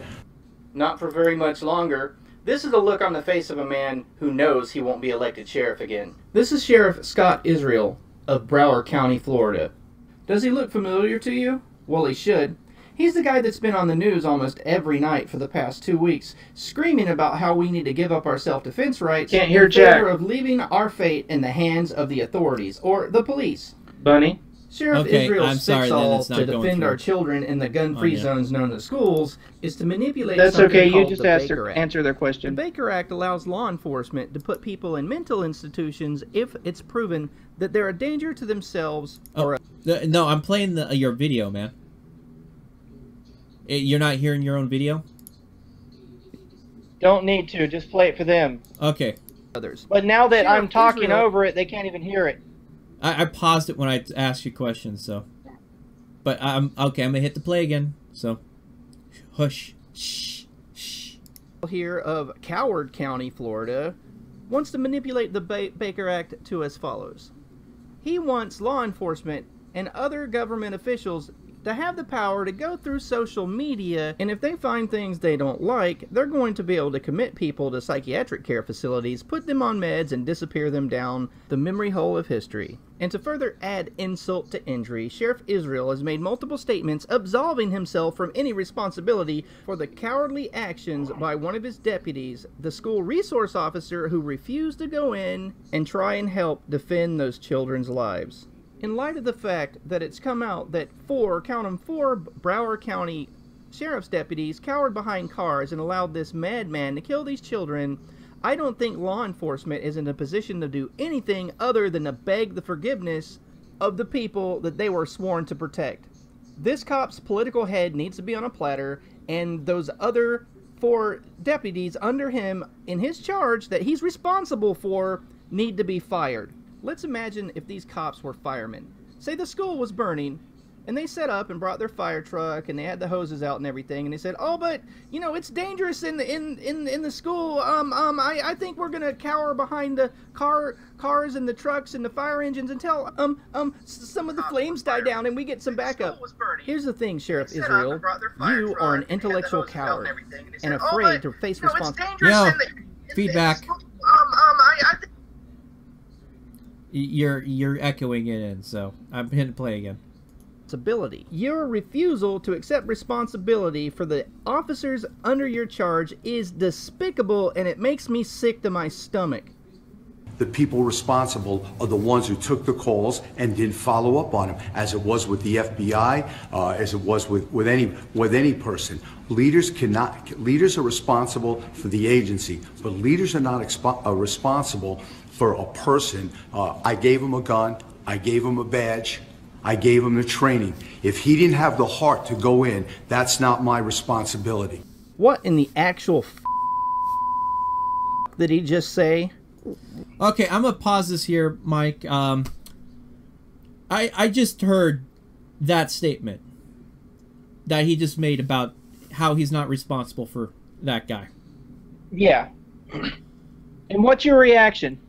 Not for very much longer. This is a look on the face of a man who knows he won't be elected sheriff again. This is Sheriff Scott Israel of Broward County, Florida. Does he look familiar to you? Well, he should. He's the guy that's been on the news almost every night for the past 2 weeks, screaming about how we need to give up our self-defense rights in favor of leaving our fate in the hands of the authorities, or the police. Bunny? Sheriff Israel's fix-all to defend our children in the gun-free zones known as schools is to manipulate something called the Baker Act. Answer their question. The Baker Act allows law enforcement to put people in mental institutions if it's proven that they're a danger to themselves or... No, I'm playing your video, man. You're not hearing your own video? Don't need to. Just play it for them. Okay. Others. But now that I'm talking over it, they can't even hear it. I paused it when I asked you questions, so. But okay. I'm gonna hit the play again. So, hush, shh, shh. Here of Coward County, Florida, wants to manipulate the Baker Act to as follows. He wants law enforcement and other government officials to have the power to go through social media, and if they find things they don't like, they're going to be able to commit people to psychiatric care facilities, put them on meds, and disappear them down the memory hole of history. And to further add insult to injury, Sheriff Israel has made multiple statements absolving himself from any responsibility for the cowardly actions by one of his deputies, the school resource officer who refused to go in and try and help defend those children's lives. In light of the fact that it's come out that four Broward County Sheriff's deputies cowered behind cars and allowed this madman to kill these children, I don't think law enforcement is in a position to do anything other than to beg the forgiveness of the people that they were sworn to protect. This cop's political head needs to be on a platter, and those other 4 deputies under him in his charge that he's responsible for need to be fired. Let's imagine if these cops were firemen. Say the school was burning, and they set up and brought their fire truck, and they had the hoses out and everything, and they said, "Oh, but you know it's dangerous in the school. I think we're gonna cower behind the cars and the trucks and the fire engines until some of the flames die down and we get some backup." Here's the thing, Sheriff Israel, you are an intellectual coward and afraid to face responsibility. Yo, feedback. You're echoing it in, so I'm hitting play again. responsibility. Your refusal to accept responsibility for the officers under your charge is despicable, and it makes me sick to my stomach. The people responsible are the ones who took the calls and didn't follow up on them, as it was with the FBI, as it was with any person. Leaders are responsible for the agency, but leaders are not responsible for a person. I gave him a gun, I gave him a badge, I gave him the training. If he didn't have the heart to go in, that's not my responsibility. What in the actual did he just say? Okay, I'm gonna pause this here, Mike. I just heard that statement that he just made about how he's not responsible for that guy. Yeah. And what's your reaction?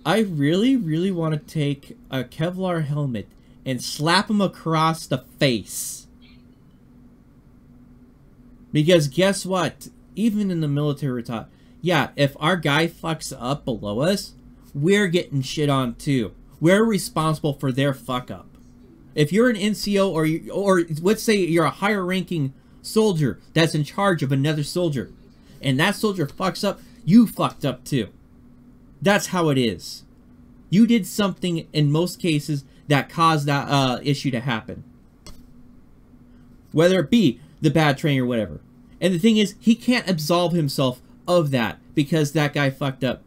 I really, really want to take a Kevlar helmet and slap him across the face. Because guess what? Even in the military taught, yeah, if our guy fucks up below us, we're getting shit on too. We're responsible for their fuck up. If you're an NCO or let's say you're a higher ranking soldier that's in charge of another soldier, and that soldier fucks up, you fucked up too. That's how it is. You did something in most cases that caused that issue to happen. Whether it be the bad training or whatever. And the thing is, he can't absolve himself of that because that guy fucked up.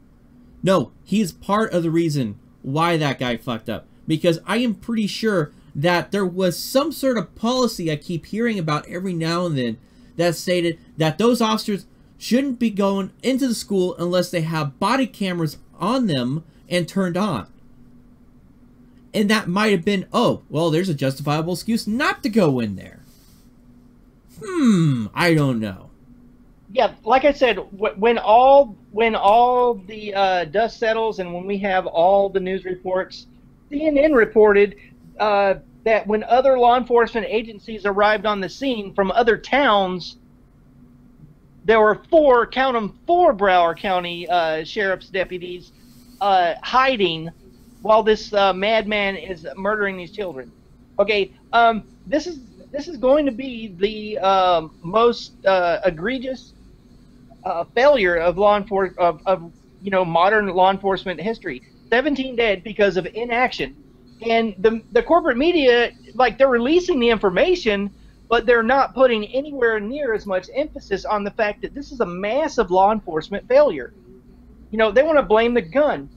No, he's part of the reason why that guy fucked up. Because I am pretty sure that there was some sort of policy I keep hearing about every now and then that stated that those officers shouldn't be going into the school unless they have body cameras on them and turned on. And that might have been, oh, well, there's a justifiable excuse not to go in there. I don't know. Yeah, like I said, when all the dust settles and when we have all the news reports, CNN reported that when other law enforcement agencies arrived on the scene from other towns, there were four Broward County sheriff's deputies hiding while this madman is murdering these children. Okay, this is going to be the most egregious failure of modern law enforcement history. 17 dead because of inaction, and the corporate media, like, they're releasing the information, but they're not putting anywhere near as much emphasis on the fact that this is a massive law enforcement failure. They want to blame the gun.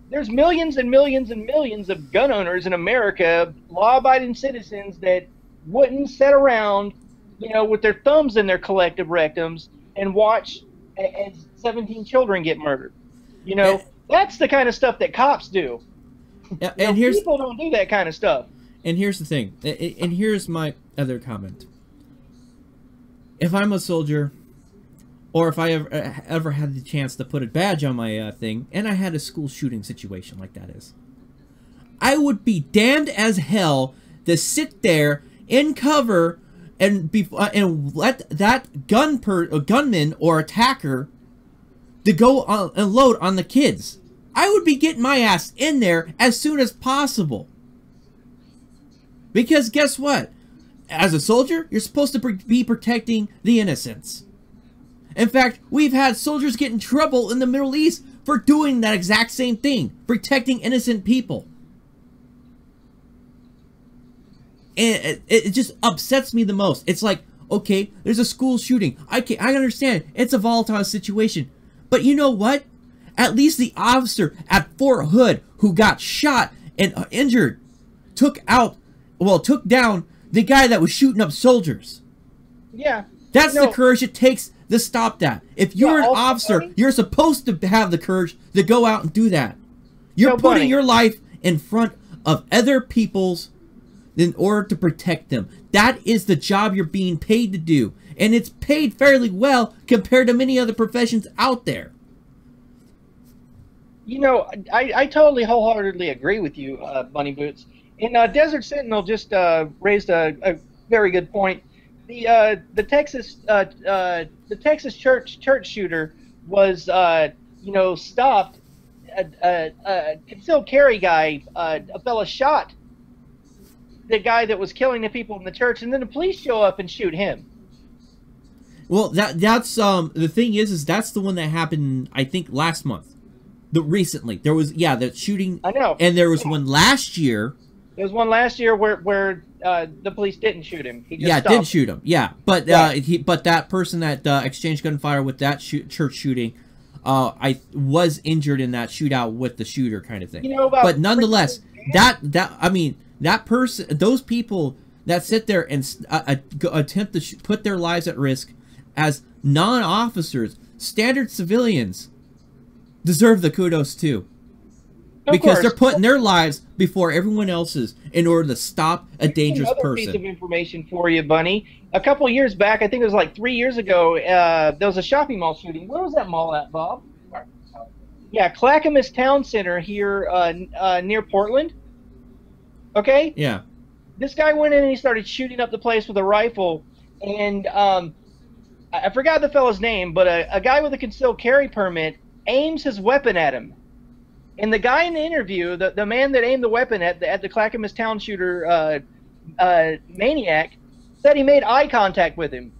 There's millions and millions and millions of gun owners in America, law-abiding citizens that wouldn't sit around, with their thumbs in their collective rectums and watch as 17 children get murdered. That's the kind of stuff that cops do. Yeah, and people don't do that kind of stuff. And here's the thing, and here's my other comment. If I'm a soldier, or if I ever had the chance to put a badge on my thing, and I had a school shooting situation like that is, I would be damned as hell to sit there in cover and let that gunman or attacker to go on and load on the kids. I would be getting my ass in there as soon as possible. Because guess what? As a soldier, you're supposed to be protecting the innocents. In fact, we've had soldiers get in trouble in the Middle East for doing that exact same thing, protecting innocent people. And it just upsets me the most. It's like, okay, there's a school shooting. I understand. It's a volatile situation. But you know what? At least the officer at Fort Hood who got shot and injured took down the guy that was shooting up soldiers. Yeah. That's the courage it takes to stop that. If you're an officer, you're supposed to have the courage to go out and do that. You're putting your life in front of other people's in order to protect them. That is the job you're being paid to do. And it's paid fairly well compared to many other professions out there. I totally wholeheartedly agree with you, Bunny Boots. And Desert Sentinel just raised a very good point. The Texas church shooter was stopped a concealed carry guy, a fella shot the guy that was killing the people in the church, and then the police show up and shoot him. Well, that's the thing is that's the one that happened, I think, last month. Recently there was the shooting. I know, and there was one last year. There was one last year where the police didn't shoot him. He just didn't shoot him. Yeah, but but that person that exchanged gunfire with that church shooting, I was injured in that shootout with the shooter kind of thing. You know about but nonetheless, that person, those people that sit there and attempt to put their lives at risk as non-officers, standard civilians, deserve the kudos too. Because they're putting their lives before everyone else's in order to stop a dangerous person. Piece of information for you, Bunny. A couple of years back, I think it was like 3 years ago, there was a shopping mall shooting. Where was that mall at, Bob? Yeah, Clackamas Town Center here near Portland. Okay? Yeah. This guy went in and he started shooting up the place with a rifle. And I forgot the fellow's name, but a guy with a concealed carry permit aims his weapon at him. And the guy in the interview, the man that aimed the weapon at the Clackamas Town shooter maniac, said he made eye contact with him.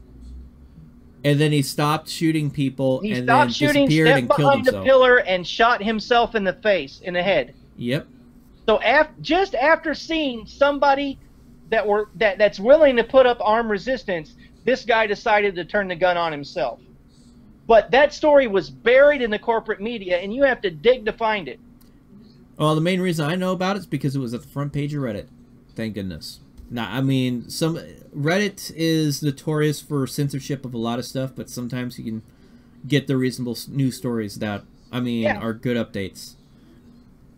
And then he stopped shooting people he and stopped then shooting, disappeared and killed behind himself. the pillar and shot himself in the face, in the head. Yep. So just after seeing somebody that's willing to put up armed resistance, this guy decided to turn the gun on himself. But that story was buried in the corporate media, and you have to dig to find it. Well, the main reason I know about it is because it was at the front page of Reddit. Thank goodness. Now, I mean, Reddit is notorious for censorship of a lot of stuff, but sometimes you can get the reasonable news stories that, I mean, are good updates.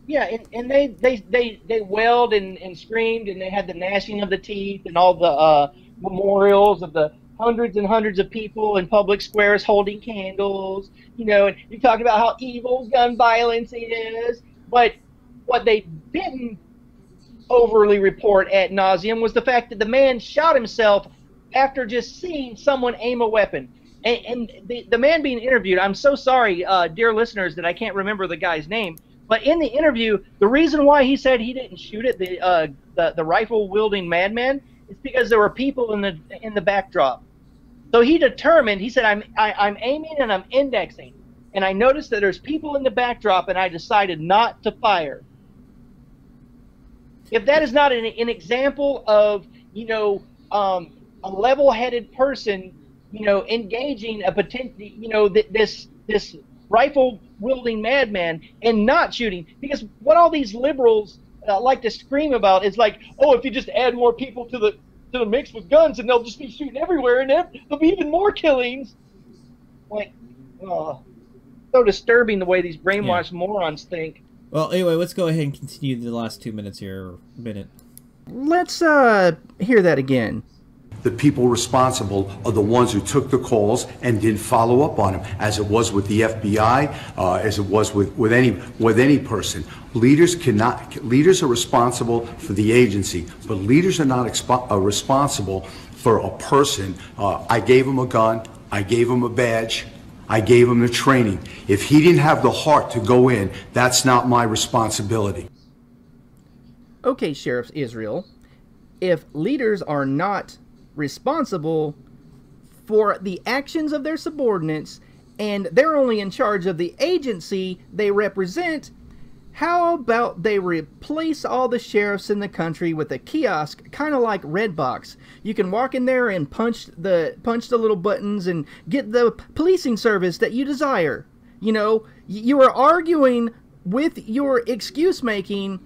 Yeah, and they wailed and screamed, and they had the gnashing of the teeth and all the memorials of the hundreds and hundreds of people in public squares holding candles. You know, and you talk about how evil gun violence is, but what they didn't overly report ad nauseum was the fact that the man shot himself after just seeing someone aim a weapon. And the man being interviewed, I'm so sorry, dear listeners, that I can't remember the guy's name, but in the interview, the reason why he said he didn't shoot at the rifle-wielding madman is because there were people in the backdrop. So he determined, he said, I'm aiming and I'm indexing, and I noticed that there's people in the backdrop, and I decided not to fire. If that is not an example of, you know, a level-headed person, you know, engaging a potential, you know, this rifle-wielding madman and not shooting, because what all these liberals like to scream about is like, oh, if you just add more people to the mix with guns, and they'll just be shooting everywhere, and there'll be even more killings. Like, so disturbing the way these brainwashed morons think. Well, anyway, let's go ahead and continue the last 2 minutes here, or minute. Let's hear that again. The people responsible are the ones who took the calls and didn't follow up on them, as it was with the FBI, as it was with any person. Leaders are responsible for the agency, but leaders are not responsible for a person. I gave him a gun, I gave him a badge, I gave him the training. If he didn't have the heart to go in, that's not my responsibility. Okay, Sheriff Israel, if leaders are not responsible for the actions of their subordinates and they're only in charge of the agency they represent, how about they replace all the sheriffs in the country with a kiosk, kind of like Redbox? You can walk in there and punch the little buttons and get the policing service that you desire. You know, you are arguing with your excuse making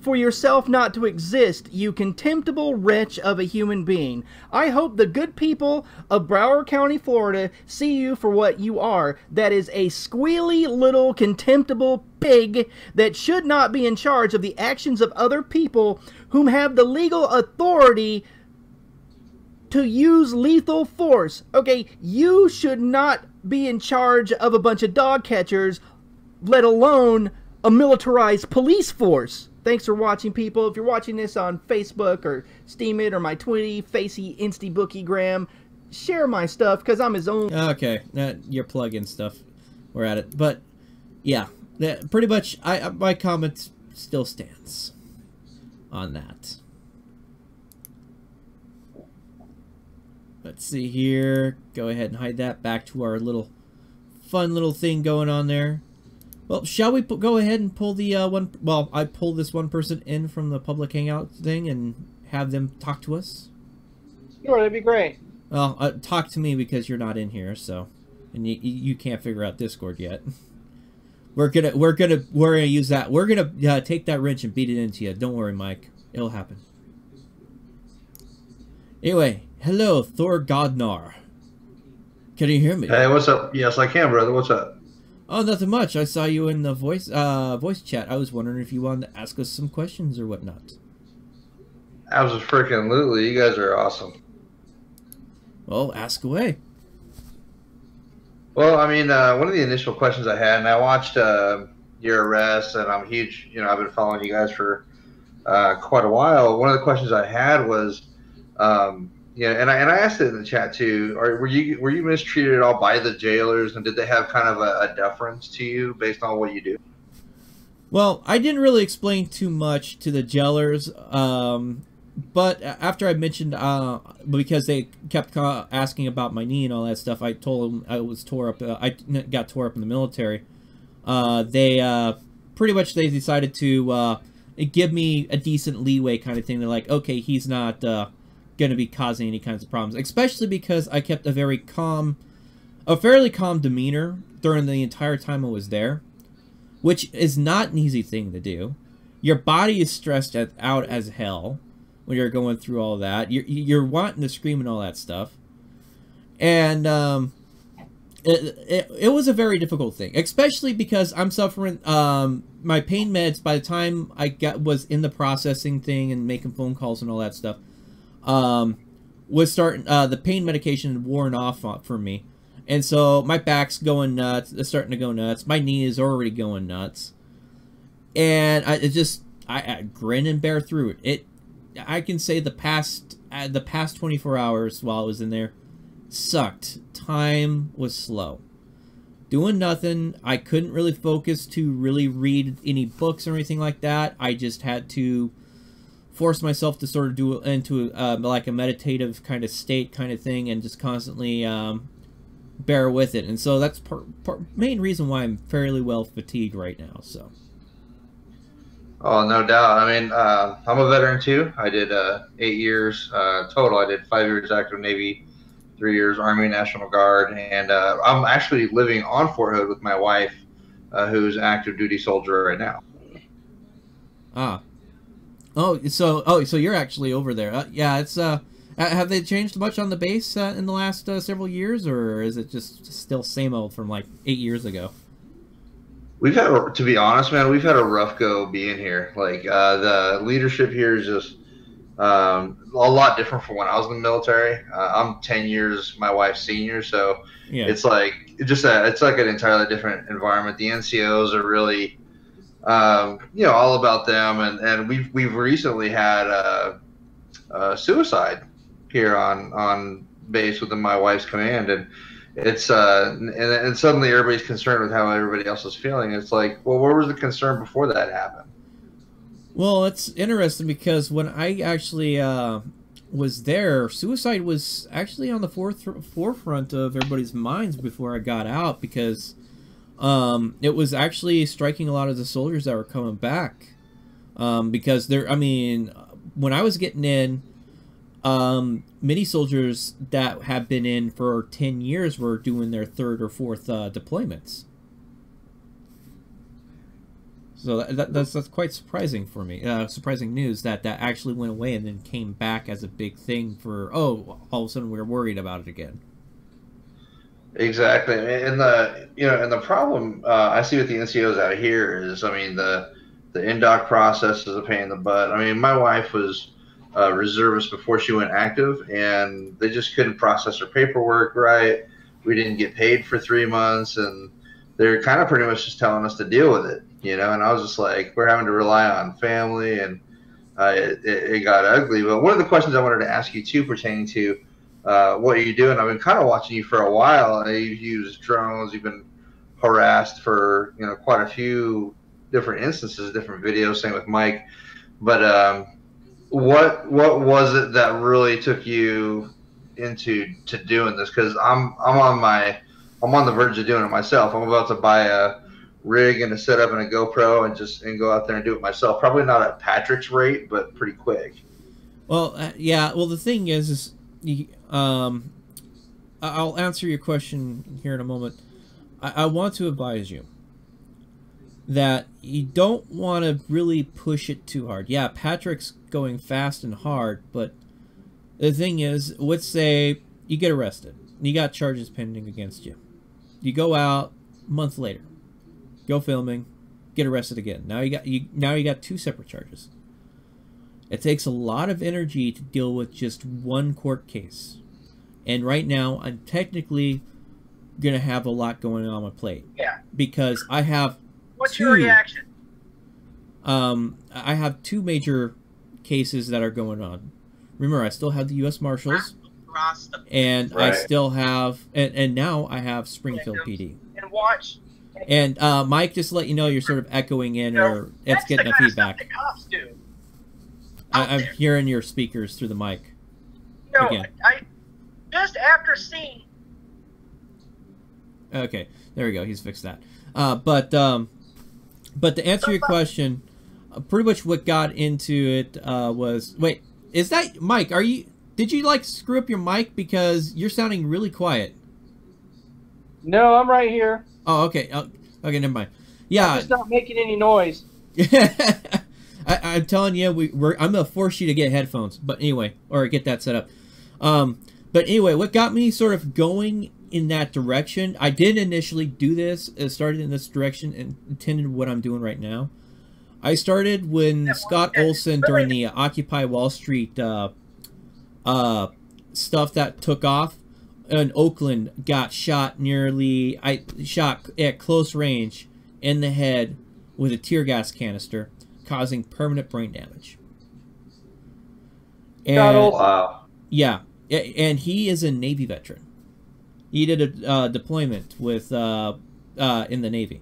for yourself not to exist, you contemptible wretch of a human being. I hope the good people of Broward County, Florida see you for what you are. That is a squealy little contemptible pig that should not be in charge of the actions of other people whom have the legal authority to use lethal force. Okay, you should not be in charge of a bunch of dog catchers, let alone a militarized police force. Thanks for watching, people. If you're watching this on Facebook or Steam It or my Twitty, Facey, Insty Bookiegram, share my stuff because I'm his own. Okay, your plug-in stuff. We're at it. But, yeah. pretty much, my comment still stands on that. Let's see here. Go ahead and hide that. Back to our little fun little thing going on there. Well, shall we go ahead and pull the one? Well, I pull this one person in from the public hangout thing and have them talk to us. Sure, that'd be great. Well, talk to me because you're not in here, so, and you can't figure out Discord yet. We're gonna use that. We're gonna take that wrench and beat it into you. Don't worry, Mike. It'll happen. Anyway, hello, Thor Godnar. Can you hear me? Hey, what's up? Yes, I can, brother. What's up? Oh, nothing much. I saw you in the voice chat. I was wondering if you wanted to ask us some questions or whatnot. Absolutely. You guys are awesome. Well, ask away. Well, I mean, one of the initial questions I had, and I watched your arrest, and I'm huge. You know, I've been following you guys for quite a while. One of the questions I had was, yeah, and I asked it in the chat too. Were you mistreated at all by the jailers, and did they have kind of a deference to you based on what you do? Well, I didn't really explain too much to the jailers, but after I mentioned, because they kept asking about my knee and all that stuff, I told them I was tore up. I got tore up in the military. They pretty much they decided to give me a decent leeway kind of thing. They're like, okay, he's not going to be causing any kinds of problems, especially because I kept a fairly calm demeanor during the entire time I was there, which is not an easy thing to do. Your body is stressed out as hell when you're going through all that. You're wanting to scream and all that stuff, and it was a very difficult thing, especially because I'm suffering my pain meds. By the time I was in the processing thing and making phone calls and all that stuff, was starting the pain medication had worn off for me, and so my back's going nuts. It's starting to go nuts. My knee is already going nuts, and I grin and bear through it. I can say the past 24 hours while I was in there sucked. Time was slow. Doing nothing. I couldn't really focus to really read any books or anything like that. I just had to force myself to sort of do it into like a meditative kind of state kind of thing, and just constantly bear with it. And so that's main reason why I'm fairly well fatigued right now. So. Oh, no doubt. I mean, I'm a veteran too. I did 8 years total. I did 5 years active Navy, 3 years Army National Guard, and I'm actually living on Fort Hood with my wife, who's an active duty soldier right now. Ah. So you're actually over there. Yeah, it's have they changed much on the base in the last several years, or is it just still same old from like 8 years ago? We've had, to be honest, man, we've had a rough go being here. Like the leadership here is just a lot different from when I was in the military. I'm 10 years, my wife's senior, so yeah. It's like it's like an entirely different environment. The NCOs are really, you know, all about them, and we've recently had a suicide here on base within my wife's command, and it's and suddenly everybody's concerned with how everybody else is feeling. It's like, well, where was the concern before that happened? Well, it's interesting because when I actually was there, suicide was actually on the forefront of everybody's minds before I got out, because it was actually striking a lot of the soldiers that were coming back, because I mean, when I was getting in, many soldiers that have been in for 10 years were doing their 3rd or 4th deployments. So that's quite surprising for me. Surprising news that actually went away and then came back as a big thing for, oh, all of a sudden we're worried about it again. Exactly. And the problem I see with the NCOs out here is, I mean, the in-doc process is a pain in the butt. I mean, my wife was reservist before she went active, and they just couldn't process her paperwork right. We didn't get paid for 3 months, and they're kind of pretty much just telling us to deal with it, you know. And I was just like, we're having to rely on family, and it got ugly. But one of the questions I wanted to ask you too, pertaining to what you're doing, I've been kind of watching you for a while. You've used drones, you've been harassed for quite a few different instances, different videos. Same with Mike. But what was it that really took you into doing this? Because I'm on the verge of doing it myself. I'm about to buy a rig and a setup and a GoPro and go out there and do it myself. Probably not at Patrick's rate, but pretty quick. Well, yeah. Well, the thing is I'll answer your question here in a moment. I want to advise you that you don't want to really push it too hard. Yeah, Patrick's going fast and hard, but the thing is, let's say you get arrested. You got charges pending against you. You go out a month later, go filming, get arrested again. Now you got 2 separate charges. It takes a lot of energy to deal with just one court case. And right now, I'm technically going to have a lot going on my plate. Yeah. Because I have What's your reaction? I have 2 major cases that are going on. Remember, I still have the U.S. Marshals. And right. I still have... And now I have Springfield PD. And watch... And Mike, just to let you know, you're sort of echoing in, or it's getting a feedback. That's the kind of stuff that cops do. I'm hearing your speakers through the mic. Again. I just after seeing. Okay, there we go. He's fixed that. But to answer your question, pretty much what got into it was. Wait, is that Mike? Did you like screw up your mic because you're sounding really quiet? No, I'm right here. Oh, okay. Okay, never mind. Yeah, I'm just not making any noise. I'm telling you, I'm gonna force you to get headphones. But anyway, or get that set up. But anyway, what got me sort of going in that direction? I didn't initially do this. It started in this direction and intended what I'm doing right now. I started when Scott Olson during the Occupy Wall Street stuff that took off in Oakland got shot at close range in the head with a tear gas canister, causing permanent brain damage. And, wow. Yeah, and he is a Navy veteran. He did a deployment with in the Navy,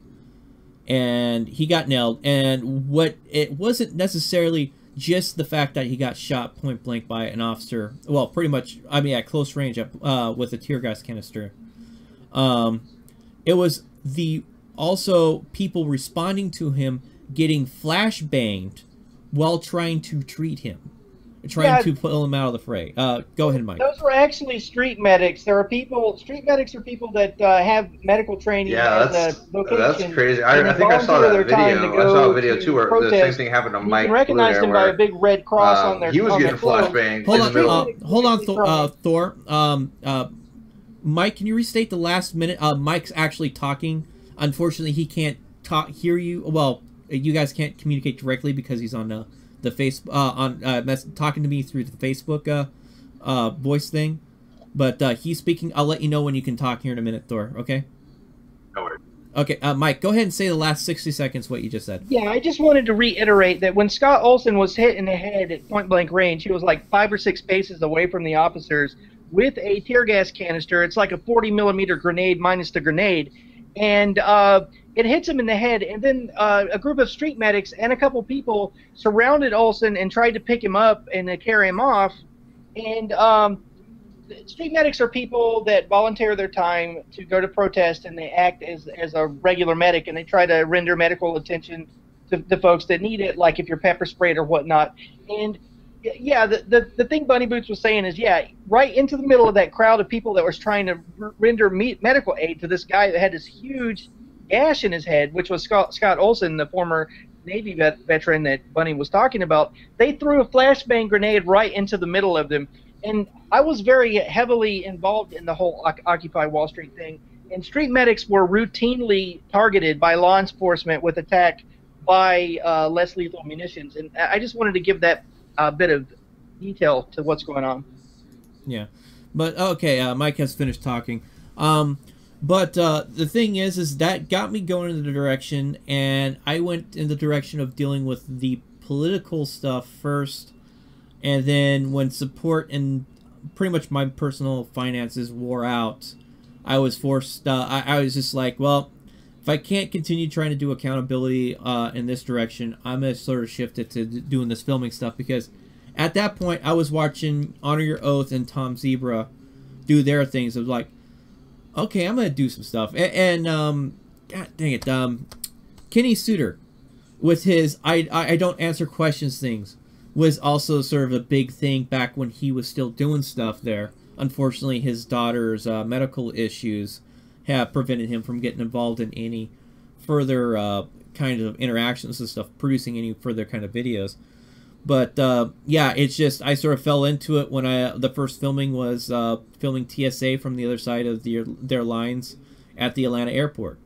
and he got nailed. And it wasn't necessarily just the fact that he got shot point blank by an officer. Well, pretty much, I mean, at close range with a tear gas canister. It was also people responding to him getting flashbanged while trying to treat him, trying to pull him out of the fray. Go ahead, Mike. Those were actually street medics. Street medics are people that have medical training. Yeah, that's crazy. I think I saw that video. I saw a video too where the same thing happened to Mike. You can recognize them by a big red cross on their. He was getting flashbanged. Hold on, Thor. Mike, can you restate the last minute? Mike's actually talking. Unfortunately, he can't hear you. Well, you guys can't communicate directly because he's on the face talking to me through the Facebook voice thing. But he's speaking. I'll let you know when you can talk here in a minute, Thor. Okay. No worries. Okay, Mike, go ahead and say the last 60 seconds what you just said. Yeah, I just wanted to reiterate that when Scott Olson was hit in the head at point blank range, he was like 5 or 6 paces away from the officers with a tear gas canister. It's like a 40mm grenade minus the grenade. And it hits him in the head, and then a group of street medics and a couple people surrounded Olson and tried to pick him up and carry him off. And street medics are people that volunteer their time to go to protest, and they act as a regular medic, and they try to render medical attention to the folks that need it, like if you're pepper sprayed or whatnot. And yeah, the thing Bunny Boots was saying is, yeah, right into the middle of that crowd of people that was trying to render medical aid to this guy that had this huge gash in his head, which was Scott Olson, the former Navy veteran that Bunny was talking about. They threw a flashbang grenade right into the middle of them. And I was very heavily involved in the whole Occupy Wall Street thing. And street medics were routinely targeted by law enforcement with attack by less lethal munitions. And I just wanted to give that bit of detail to what's going on. Yeah. But, okay, Mike has finished talking. But the thing is that got me going in the direction, and I went in the direction of dealing with the political stuff first, and then when support and pretty much my personal finances wore out, I was forced, I was just like, well, if I can't continue trying to do accountability in this direction, I'm gonna sort of shift it to doing this filming stuff, because at that point I was watching Honor Your Oath and Tom Zebra do their things. I was like, okay, I'm gonna do some stuff. And God dang it, Kenny Suter with his I don't answer questions things was also sort of a big thing back when he was still doing stuff there. Unfortunately, his daughter's medical issues have prevented him from getting involved in any further kind of interactions and stuff, producing any further kind of videos. But yeah, it's just I sort of fell into it when the first filming was filming TSA from the other side of their lines at the Atlanta airport,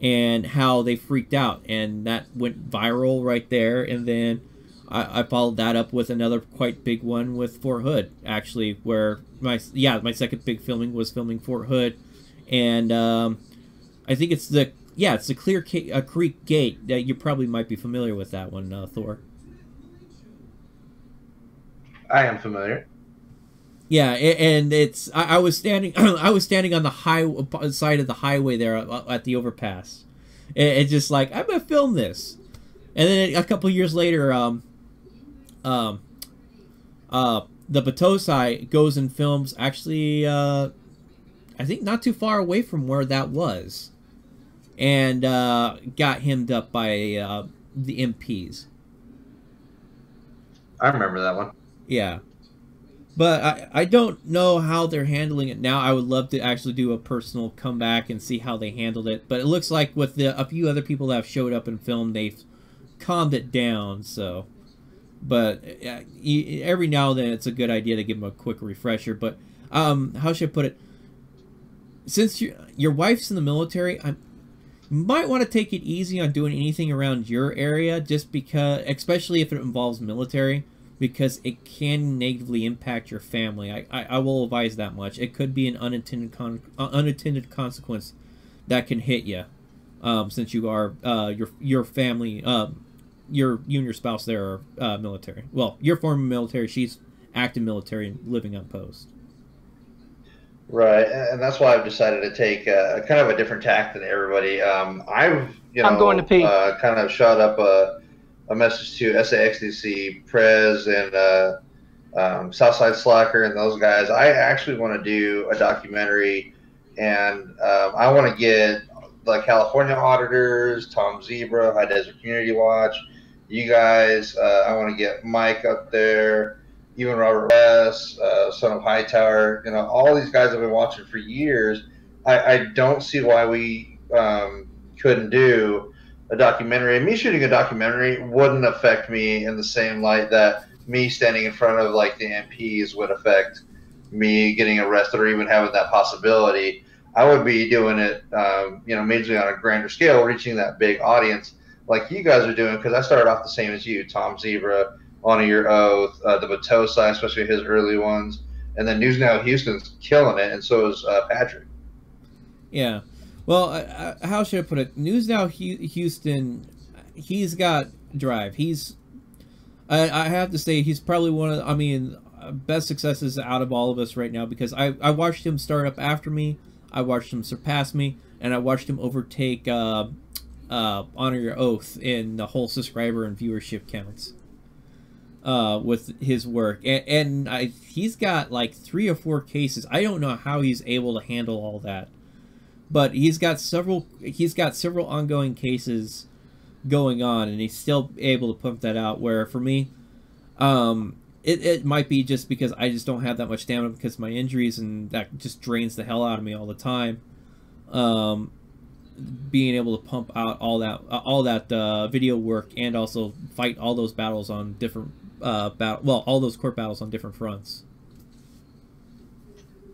and how they freaked out, and that went viral right there. And then I followed that up with another quite big one with Fort Hood, actually, where my second big filming was filming Fort Hood, and I think it's the Clear Creek Gate that you probably might be familiar with that one, Thor. I am familiar. Yeah, and it's I was standing on the side of the highway there at the overpass. It's just like, I'm gonna film this, and then a couple years later, the Batosai goes and films actually, I think not too far away from where that was, and got hemmed up by the MPs. I remember that one. Yeah. But I don't know how they're handling it now. I would love to actually do a personal comeback and see how they handled it. But it looks like with a few other people that have showed up and filmed, they've calmed it down. So, but every now and then it's a good idea to give them a quick refresher. But how should I put it? Since your wife's in the military, you might want to take it easy on doing anything around your area, just because, especially if it involves military, because it can negatively impact your family. I will advise that much. It could be an unintended consequence that can hit you, since you are your family, you and your spouse there are military. Well, you're former military. She's active military and living on post. Right, and that's why I've decided to take a kind of a different tack than everybody. I'm going to pee. Kind of shot up a message to SAXDC, Prez, and Southside Slacker, and those guys. I actually want to do a documentary, and I want to get the California auditors, Tom Zebra, High Desert Community Watch, you guys. I want to get Mike up there, even Robert West, Son of Hightower. You know, all these guys I've been watching for years. I don't see why we couldn't do a documentary. And me shooting a documentary wouldn't affect me in the same light that me standing in front of like the MPs would affect me getting arrested or even having that possibility. I would be doing it, majorly on a grander scale, reaching that big audience like you guys are doing, because I started off the same as you, Tom Zebra, Honor Your Oath, the Batosai, especially his early ones, and then News Now Houston's killing it, and so is Patrick. Yeah. Well, how should I put it? News Now Houston, he's got drive. I have to say, he's probably one of, best successes out of all of us right now, because I watched him start up after me, I watched him surpass me, and I watched him overtake Honor Your Oath in the whole subscriber and viewership counts with his work. And he's got like 3 or 4 cases. I don't know how he's able to handle all that. But he's got several ongoing cases going on, and he's still able to pump that out. Where for me, it might be just because I just don't have that much stamina because of my injuries, and that just drains the hell out of me all the time. Being able to pump out all that video work and also fight all those battles on different all those court battles on different fronts.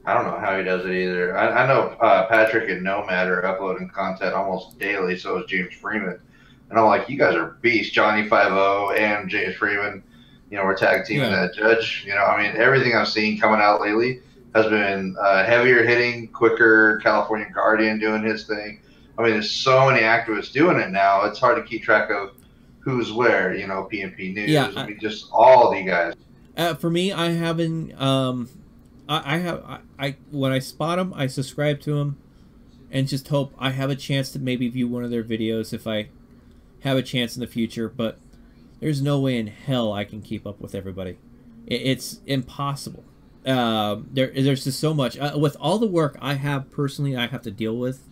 I don't know how he does it either. I know Patrick and Nomad are uploading content almost daily, so is James Freeman. And I'm like, you guys are beasts. Johnny 5-0 and James Freeman, we're tag teaming that judge. Everything I've seen coming out lately has been heavier hitting, quicker. California Guardian doing his thing. There's so many activists doing it now. It's hard to keep track of who's where, PNP News. Yeah, just all the guys. For me, I haven't... I when I spot him, I subscribe to him, and just hope I have a chance to maybe view one of their videos if I have a chance in the future, but there's no way in hell I can keep up with everybody. It's impossible. There's just so much. With all the work I have personally I have to deal with,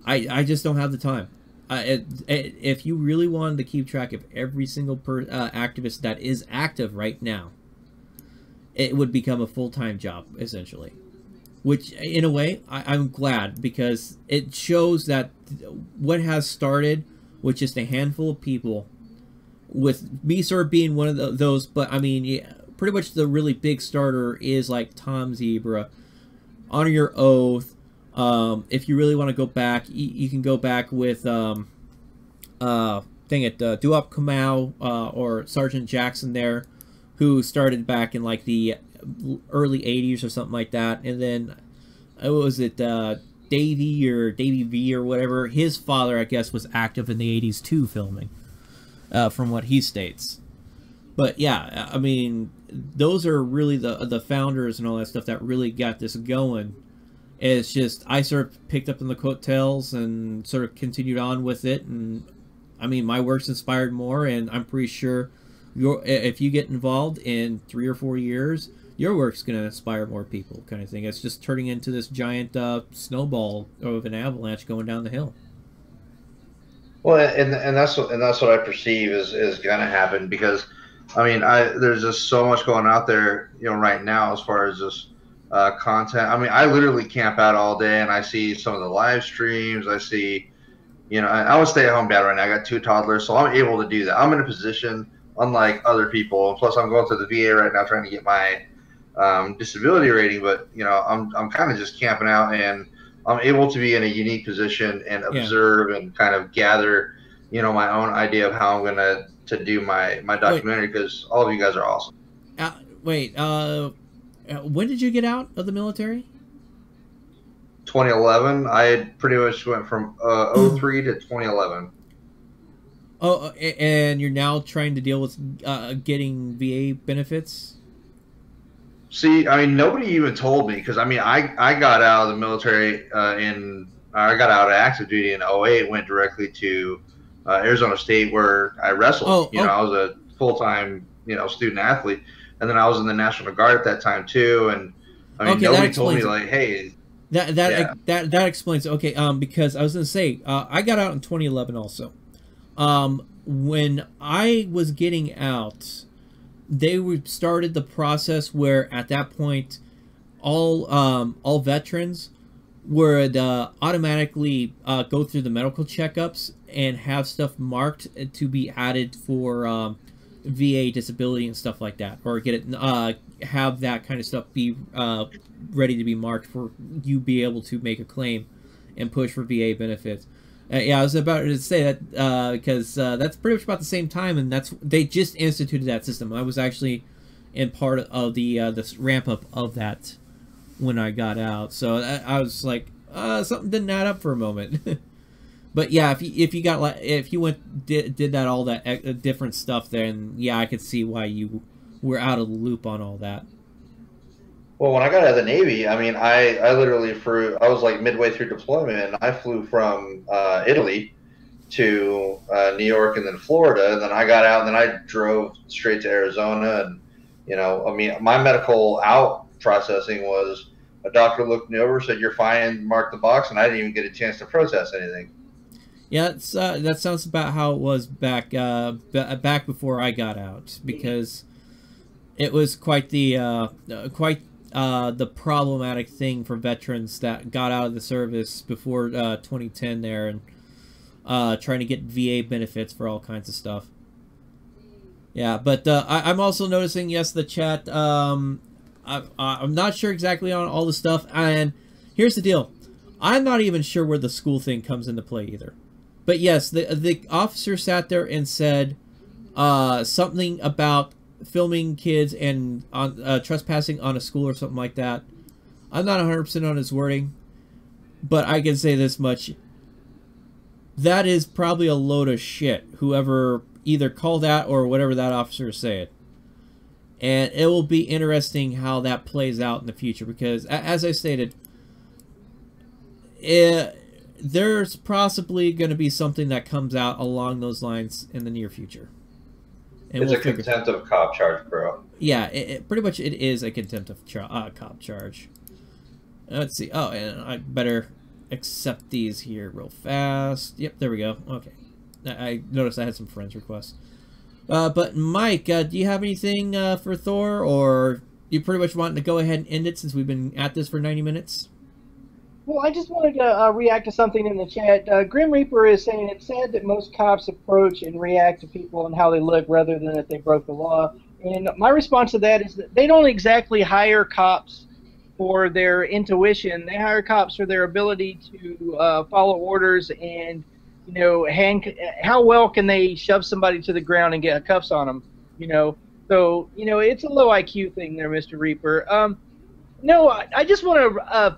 I just don't have the time. If you really wanted to keep track of every single activist that is active right now, it would become a full-time job, essentially. Which, in a way, I'm glad, because it shows that what has started with just a handful of people, with me sort of being one of those, but I mean, yeah, pretty much the really big starter is like Tom Zebra, Honor Your Oath. If you really want to go back, you can go back with Duop Kamau or Sergeant Jackson there, who started back in like the early 80s or something like that. And then what was it, Davey V or whatever, his father I guess was active in the 80s too, filming, from what he states. But yeah, I mean, those are really the founders and all that stuff that really got this going. It's just I sort of picked up on the coattails and sort of continued on with it, and I mean, my work's inspired more, and I'm pretty sure if you get involved in 3 or 4 years, your work's going to inspire more people, kind of thing. It's just turning into this giant snowball of an avalanche going down the hill. Well, and that's what I perceive is going to happen, because I mean, there's just so much going out there, you know, right now as far as just content. I mean, I literally camp out all day, and I see some of the live streams. I see, you know, I'm a stay-at-home dad right now. I got 2 toddlers, so I'm able to do that. I'm in a position unlike other people. Plus, I'm going to the VA right now trying to get my disability rating. But you know, I'm kind of just camping out, and I'm able to be in a unique position and observe and kind of gather, you know, my own idea of how I'm gonna do my documentary, because all of you guys are awesome. When did you get out of the military? 2011. I pretty much went from 03 to 2011. Oh, and you're now trying to deal with getting VA benefits? See, I mean, nobody even told me, because I mean, I got out of the military I got out of active duty in 08, went directly to Arizona State, where I wrestled. I was a full-time, you know, student athlete, and then I was in the National Guard at that time too. And I mean, nobody told me like, hey, that explains. Okay, because I was gonna say I got out in 2011 also. When I was getting out, they started the process where at that point all veterans would automatically go through the medical checkups and have stuff marked to be added for VA disability and stuff like that, or get it have that kind of stuff be ready to be marked for you be able to make a claim and push for VA benefits. Yeah, I was about to say that because that's pretty much about the same time, and they just instituted that system. I was actually in part of the ramp up of that when I got out, so I was like, something didn't add up for a moment. But yeah, if you did that all that different stuff, then yeah, I could see why you were out of the loop on all that. Well, when I got out of the Navy, I mean, I literally I was like midway through deployment, and I flew from Italy to New York and then Florida, and then I got out, and then I drove straight to Arizona. And you know, I mean, my medical out processing was a doctor looked me over, said you're fine, marked the box, and I didn't even get a chance to protest anything. Yeah, that sounds about how it was back before I got out, because it was quite the problematic thing for veterans that got out of the service before 2010 there, and trying to get VA benefits for all kinds of stuff. Yeah, but I'm also noticing, yes, the chat. I'm not sure exactly on all the stuff, and here's the deal: I'm not even sure where the school thing comes into play either. But yes, the officer sat there and said something about filming kids and trespassing on a school or something like that. I'm not 100% on his wording, but I can say this much: that is probably a load of shit, whoever either called that or whatever that officer is saying. And it will be interesting how that plays out in the future, because as I stated, there's possibly going to be something that comes out along those lines in the near future. And It's a contempt of cop charge, bro. Yeah, pretty much it is a contempt of cop charge. Let's see. Oh, and I better accept these here real fast. Yep, there we go. Okay. I noticed I had some friends requests. But Mike, do you have anything for Thor, or you pretty much wanting to go ahead and end it since we've been at this for 90 minutes? Well, I just wanted to react to something in the chat. Grim Reaper is saying it's sad that most cops approach and react to people and how they look rather than that they broke the law. And my response to that is that they don't exactly hire cops for their intuition. They hire cops for their ability to follow orders and, you know, how well can they shove somebody to the ground and get cuffs on them, you know. So, you know, it's a low IQ thing there, Mr. Reaper. No, I just want to,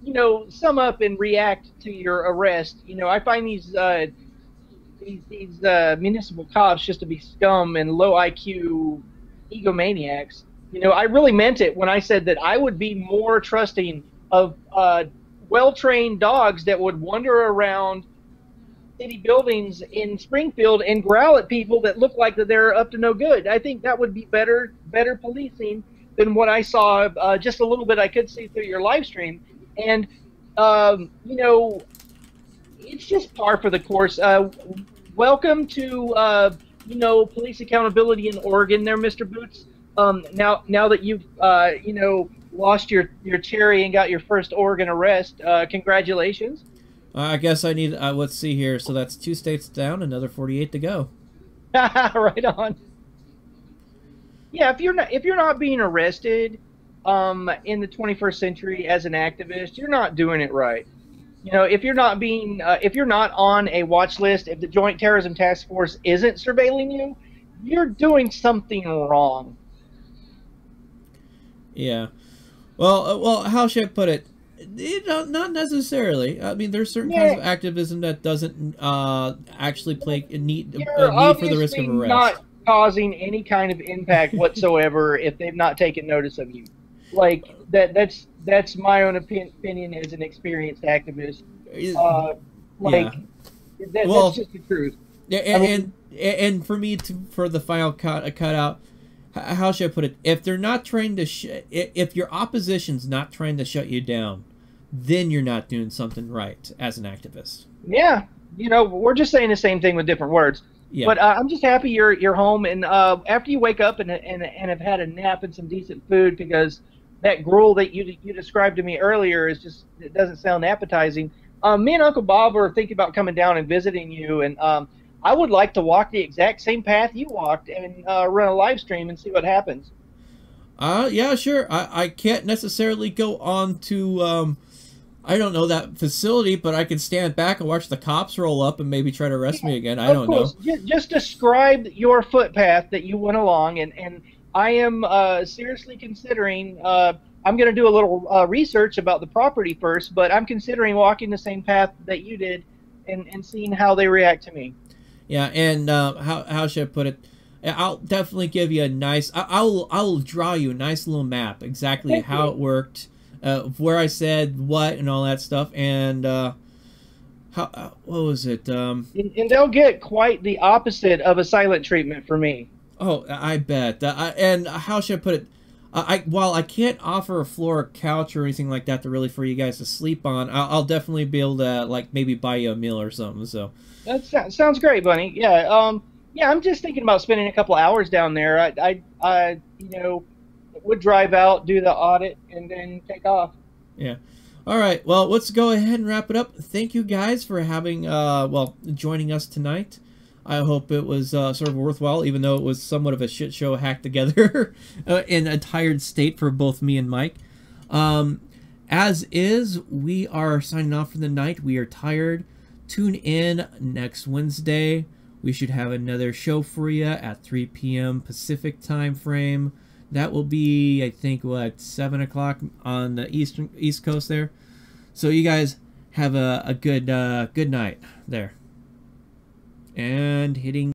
you know, sum up and react to your arrest. You know, I find these municipal cops just to be scum and low IQ egomaniacs. You know, I really meant it when I said that I would be more trusting of well-trained dogs that would wander around city buildings in Springfield and growl at people that look like that they're up to no good. I think that would be better policing than what I saw, just a little bit I could see through your live stream. And, you know, it's just par for the course. Welcome to, you know, police accountability in Oregon there, Mr. Boots. Now that you've, you know, lost your cherry and got your first Oregon arrest, congratulations. I guess I need, let's see here. So that's 2 states down, another 48 to go. Right on. Yeah, if you're not being arrested in the 21st century as an activist, you're not doing it right. You know, if you're not being, if you're not on a watch list, if the Joint Terrorism Task Force isn't surveilling you, you're doing something wrong. Yeah. Well, how should I put it? You know, not necessarily. I mean, there's certain kinds of activism that doesn't actually play need for the risk of arrest. Not causing any kind of impact whatsoever if they've not taken notice of you. Like that's my own opinion as an experienced activist. That's just the truth. Yeah, and for me for the final cut out. How should I put it? If they're not trying to, if your opposition's not trying to shut you down, then you're not doing something right as an activist. Yeah, you know, we're just saying the same thing with different words. Yeah. But I'm just happy you're home, and after you wake up and have had a nap and some decent food, because that gruel that you described to me earlier is just, it doesn't sound appetizing. Me and Uncle Bob are thinking about coming down and visiting you, and I would like to walk the exact same path you walked and run a live stream and see what happens. Yeah, sure. I can't necessarily go on to, I don't know, that facility, but I can stand back and watch the cops roll up and maybe try to arrest me again. I don't know. Just describe your footpath that you went along, and I am seriously considering, I'm going to do a little research about the property first, but I'm considering walking the same path that you did and seeing how they react to me. Yeah, and how should I put it? I'll definitely give you a nice. I'll draw you a nice little map exactly how it worked, where I said what and all that stuff, and how what was it? And they'll get quite the opposite of a silent treatment for me. Oh, I bet. And how should I put it? While I can't offer a floor or couch or anything like that for you guys to sleep on, I'll definitely be able to, like, maybe buy you a meal or something. So that sounds great, Bunny. Yeah, yeah. I'm just thinking about spending a couple hours down there. I you know, would drive out, do the audit, and then take off. Yeah. All right. Well, let's go ahead and wrap it up. Thank you guys for having joining us tonight. I hope it was sort of worthwhile, even though it was somewhat of a shit show hacked together in a tired state for both me and Mike. As is, we are signing off for the night. We are tired. Tune in next Wednesday. We should have another show for you at 3 p.m. Pacific time frame. That will be, I think, what, 7 o'clock on the East Coast there. So you guys have a good night there. And hitting